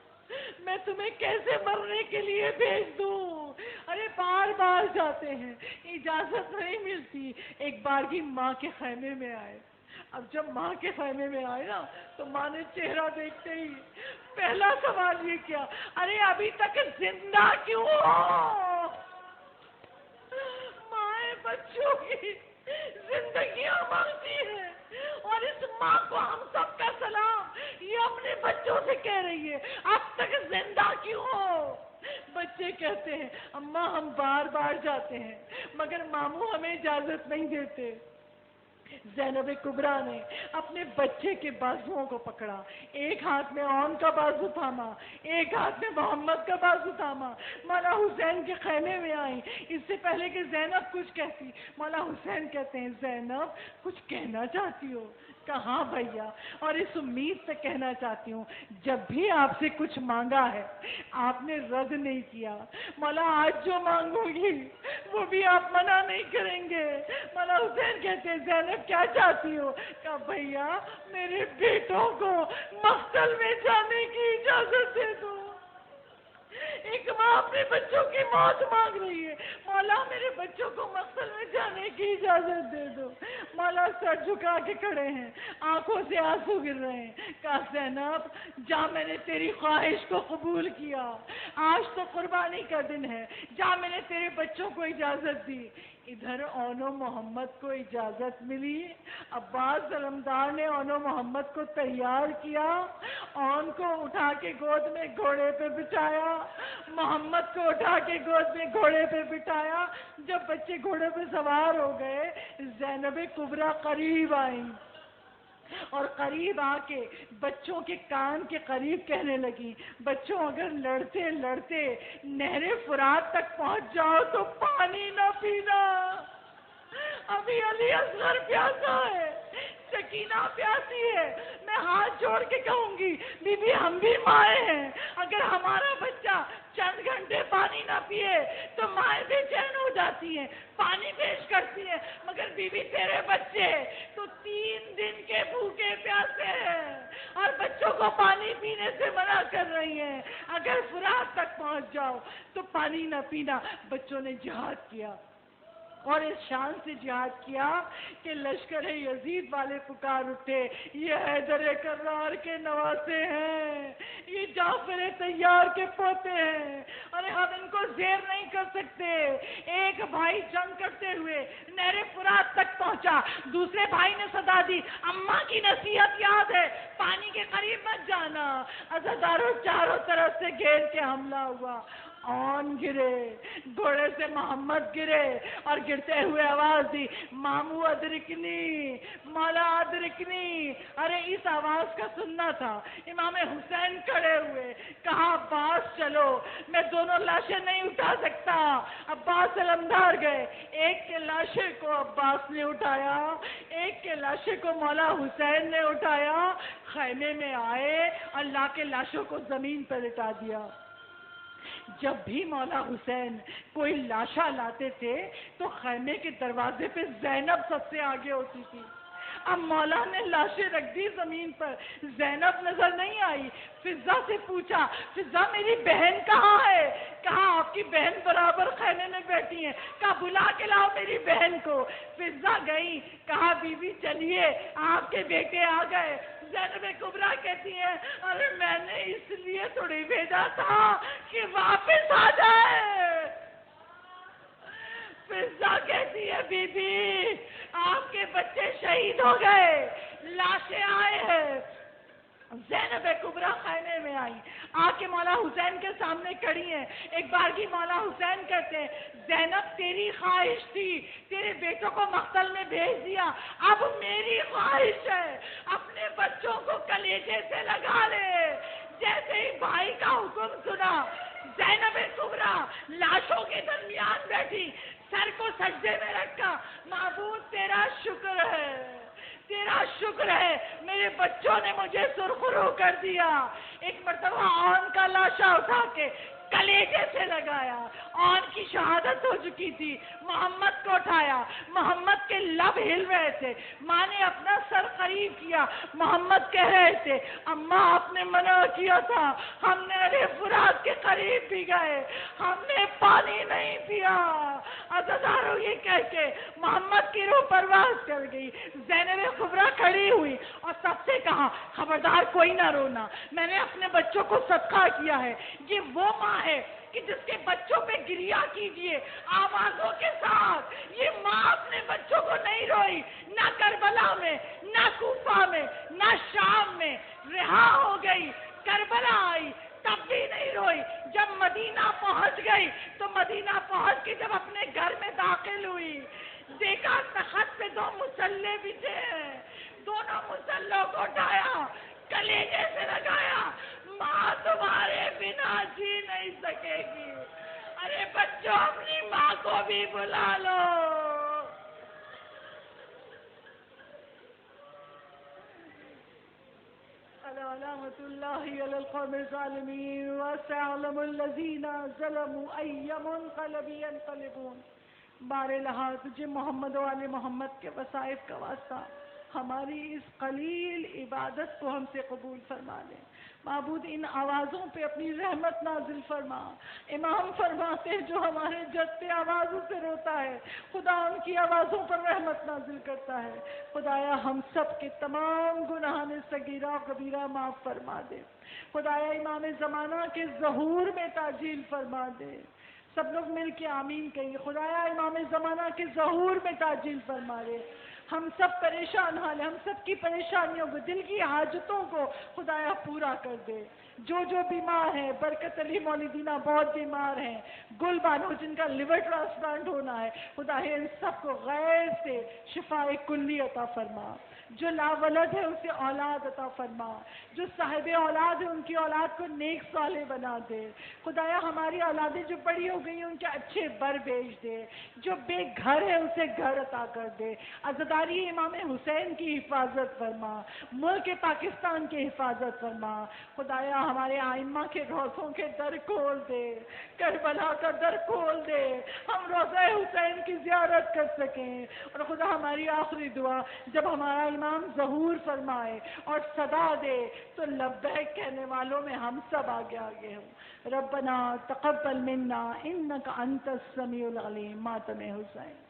میں تمہیں کیسے مرنے کے لیے بھیج دوں. ارے بار بار جاتے ہیں، اجازت نہیں ملتی. ایک بار کی ماں کے خیمے میں آئے. اب جب ماں کے خیمے میں آئے نا تو ماں نے چہرہ دیکھتے ہی پہلا سوال یہ کیا ارے ابھی تک زندہ کیوں ہو؟ ماں بچوں کی زندگیاں مانگتی ہے اور اس ماں کو ہم سب کا سلام یہ اپنے بچوں سے کہہ رہی ہے اب تک زندہ کیوں ہو؟ بچے کہتے ہیں اماں ہم بار بار جاتے ہیں مگر ماموں ہمیں اجازت نہیں دیتے. زینب کبریٰ نے اپنے بچے کے بازوؤں کو پکڑا، ایک ہاتھ میں اون کا بازو تھاما، ایک ہاتھ میں محمد کا بازو تھاما. مولا حسین کے خیمے میں آئی. اس سے پہلے کہ زینب کچھ کہتی مولا حسین کہتے ہیں زینب کچھ کہنا چاہتی ہو؟ کہاں بھیا، اور اس امید سے کہنا چاہتی ہوں جب بھی آپ سے کچھ مانگا ہے آپ نے رد نہیں کیا. مولا آج جو مانگوں گی وہ بھی آپ منع نہیں کریں گے. مولا حسین کہتے ہیں زینب کیا چاہتی ہو؟ کہا بھیا میرے بیٹوں کو مقتل میں جانے کی اجازت دے دو. ایک ماں اپنے بچوں کی موت مانگ رہی ہے، مولا میرے بچوں کو مقتل میں جانے کی اجازت دے دو. مولا سر جھکا کے کھڑے ہیں، آنکھوں سے آنسو گر رہے ہیں. کہا زینب جا میں نے تیری خواہش کو قبول کیا، آج تو قربانی کا دن ہے، جا میں نے تیرے بچوں کو اجازت دی. ادھر اون و محمد کو اجازت ملی. عباس علمدار نے اون و محمد کو تیار کیا، اون کو اٹھا کے گود میں گھوڑے پہ بٹھایا، محمد کو اٹھا کے گود میں گھوڑے پہ بٹھایا. جب بچے گھوڑے پہ سوار ہو گئے زینب کبریٰ قریب آئیں اور قریب آ کے بچوں کے کان کے قریب کہنے لگی بچوں اگر لڑتے لڑتے نہر فرات تک پہنچ جاؤ تو پانی نہ پینا، ابھی علی اصغر پیاسا ہے، سکینہ پیاسی ہے. میں ہاتھ جوڑ کے کہوں گی بی بی ہم بھی مائیں ہیں، اگر ہمارا بچہ چند گھنٹے پانی نہ پیے تو مائیں بے چین ہو جاتی ہیں، پانی پیش کرتی ہیں، مگر بیوی تیرے بچے تو 3 دن کے بھوکے پیاسے ہیں اور بچوں کو پانی پینے سے منع کر رہی ہیں، اگر فرات تک پہنچ جاؤ تو پانی نہ پینا۔ بچوں نے جہاد کیا اور اس شان سے جہاد کیا کہ لشکر یزید والے پکار اٹھے، یہ حیدر کرار کے نواسے ہیں، یہ جعفر طیار کے پوتے ہیں اور ہم ان کو زیر نہیں کر سکتے۔ ایک بھائی جنگ کرتے ہوئے نہر فرات تک پہنچا، دوسرے بھائی نے صدا دی، اماں کی نصیحت یاد ہے، پانی کے قریب مت جانا۔ عزاداروں چاروں طرف سے گھیر کے حملہ ہوا، اون گرے، گھوڑے سے محمد گرے اور گرتے ہوئے آواز دی، مامو ادرکنی، مولا ادرکنی۔ ارے اس آواز کا سننا تھا۔ امام حسین کھڑے ہوئے، کہا عباس چلو، میں دونوں لاشیں نہیں اٹھا سکتا۔ عباس علمدار گئے، ایک کے لاشے کو عباس نے اٹھایا، ایک کے لاشے کو مولا حسین نے اٹھایا، خیمے میں آئے اور لا کے لاشوں کو زمین پر لٹا دیا۔ جب بھی مولا حسین کوئی لاشا لاتے تھے تو خیمے کے دروازے پہ زینب سب سے آگے ہوتی تھی۔ اب مولا نے لاشیں رکھ دی زمین پر، زینب نظر نہیں آئی۔ فضا سے پوچھا، فضا میری بہن کہاں ہے؟ کہا آپ کی بہن برابر خیمے میں بیٹھی ہیں۔ کہا بلا کے لاؤ میری بہن کو۔ فضا گئی، کہا بی بی چلیے آپ کے بیٹے آ گئے۔ زینب کبریٰ کہتی ہے، ارے میں نے اس لیے تھوڑی بھیجا تھا کہ واپس آ جائے۔ فضا کہتی ہے بی بی آپ کے بچے شہید ہو گئے، لاشیں آئے ہیں۔ زینب کبریٰ خیمے میں آئی، آ کے مولا حسین کے سامنے کھڑی ہیں۔ ایک بار کی مولا حسین کہتے ہیں، زینب تیری خواہش تھی، تیرے بیٹوں کو مقتل میں بھیج دیا، اب میری خواہش ہے اپنے بچوں کو کلیجے سے لگا لے۔ جیسے ہی بھائی کا حکم سنا، زینب کبریٰ لاشوں کے درمیان بیٹھی، سر کو سجدے میں رکھا، معبود تیرا شکر ہے، تیرا شکر ہے میرے بچوں نے مجھے سرخرو کر دیا۔ ایک مرتبہ اون کا لاشا اٹھا کے کلیجے سے لگایا، اون کی شہادت ہو چکی تھی، محمد کو اٹھایا، محمد کے لب ہل رہے تھے، ماں نے اپنا سر قریب کیا، محمد کہہ رہے تھے اماں آپ نے منع کیا تھا، ہم نے ارے فرات کے قریب بھی گئے، ہم نے پانی نہیں پیا۔ عزاداروں یہ کہہ کے محمد کی روح پرواز کر گئی۔ زینب کبریٰ کھڑی ہوئی اور سب سے کہا خبردار کوئی نہ رونا، میں نے اپنے بچوں کو صدقہ کیا ہے، یہ وہ ماں ہے کہ جس کے بچوں پہ گریہ کیجئے آوازوں کے ساتھ۔ یہ ماں اپنے بچوں کو نہیں روئی، نہ کربلا میں، نہ کوفہ میں، نہ شام میں، رہا ہو گئی، کربلا آئی تب بھی نہیں روئی۔ جب مدینہ پہنچ گئی تو مدینہ پہنچ کے جب اپنے گھر میں داخل ہوئی، دیکھا تخت پہ 2 مسلح بھی تھے، دونوں مسلحوں کو اٹھایا، کلیجے سے لگایا، ماں تمہارے بنا جی نہیں سکے گی، ارے بچوں اپنی ماں کو بھی بلا لو۔ علامة الله على القوم الظالمين وسيعلم الذين ظلموا أي منقلب ينقلبون۔ بار لحاظ تجھے محمد و آل محمد کے وصائف کا واسطہ ہماری اس قلیل عبادت کو ہم سے قبول فرما لے۔ معبود ان آوازوں پہ اپنی رحمت نازل فرما۔ امام فرماتے ہیں جو ہمارے جھٹتے آوازوں سے روتا ہے خدا ان کی آوازوں پر رحمت نازل کرتا ہے۔ خدایا ہم سب کے تمام گناہان صغیرہ و کبیرہ معاف فرما دے۔ خدایا امام زمانہ کے ظہور میں تعجیل فرما دے۔ سب لوگ مل کے آمین کہیں، خدایا امام زمانہ کے ظہور میں تعجیل فرما دے۔ ہم سب پریشان حال ہیں، ہم سب کی پریشانیوں کو، دل کی حاجتوں کو خدایا پورا کر دے۔ جو بیمار ہیں، برکت علی مولدینہ بہت بیمار ہیں، گل بانو جن کا لیور ٹرانسپلانٹ ہونا ہے، خدایا ان سب کو غیر سے شفاء کلی عطا فرما۔ جو لا ولد ہے اسے اولاد عطا فرما، جو صاحب اولاد ہے ان کی اولاد کو نیک صالح بنا دے۔ خدایا ہماری اولادیں جو بڑی ہو گئی ہیں ان کے اچھے بر بھیج دے، جو بے گھر ہے اسے گھر عطا کر دے۔ عزت ہماری امام حسین کی حفاظت فرما، ملک پاکستان کی حفاظت فرما۔ خدایا ہمارے آئمہ کے روزوں کے در کھول دے، کربلا کا در کھول دے، ہم روزہ حسین کی زیارت کر سکیں۔ اور خدا ہماری آخری دعا، جب ہمارا امام ظہور فرمائے اور صدا دے تو لبیک کہنے والوں میں ہم سب آگے آگے ہوں۔ ربنا تقبل منا انک انت السمیع العلیم۔ ماتم حسین۔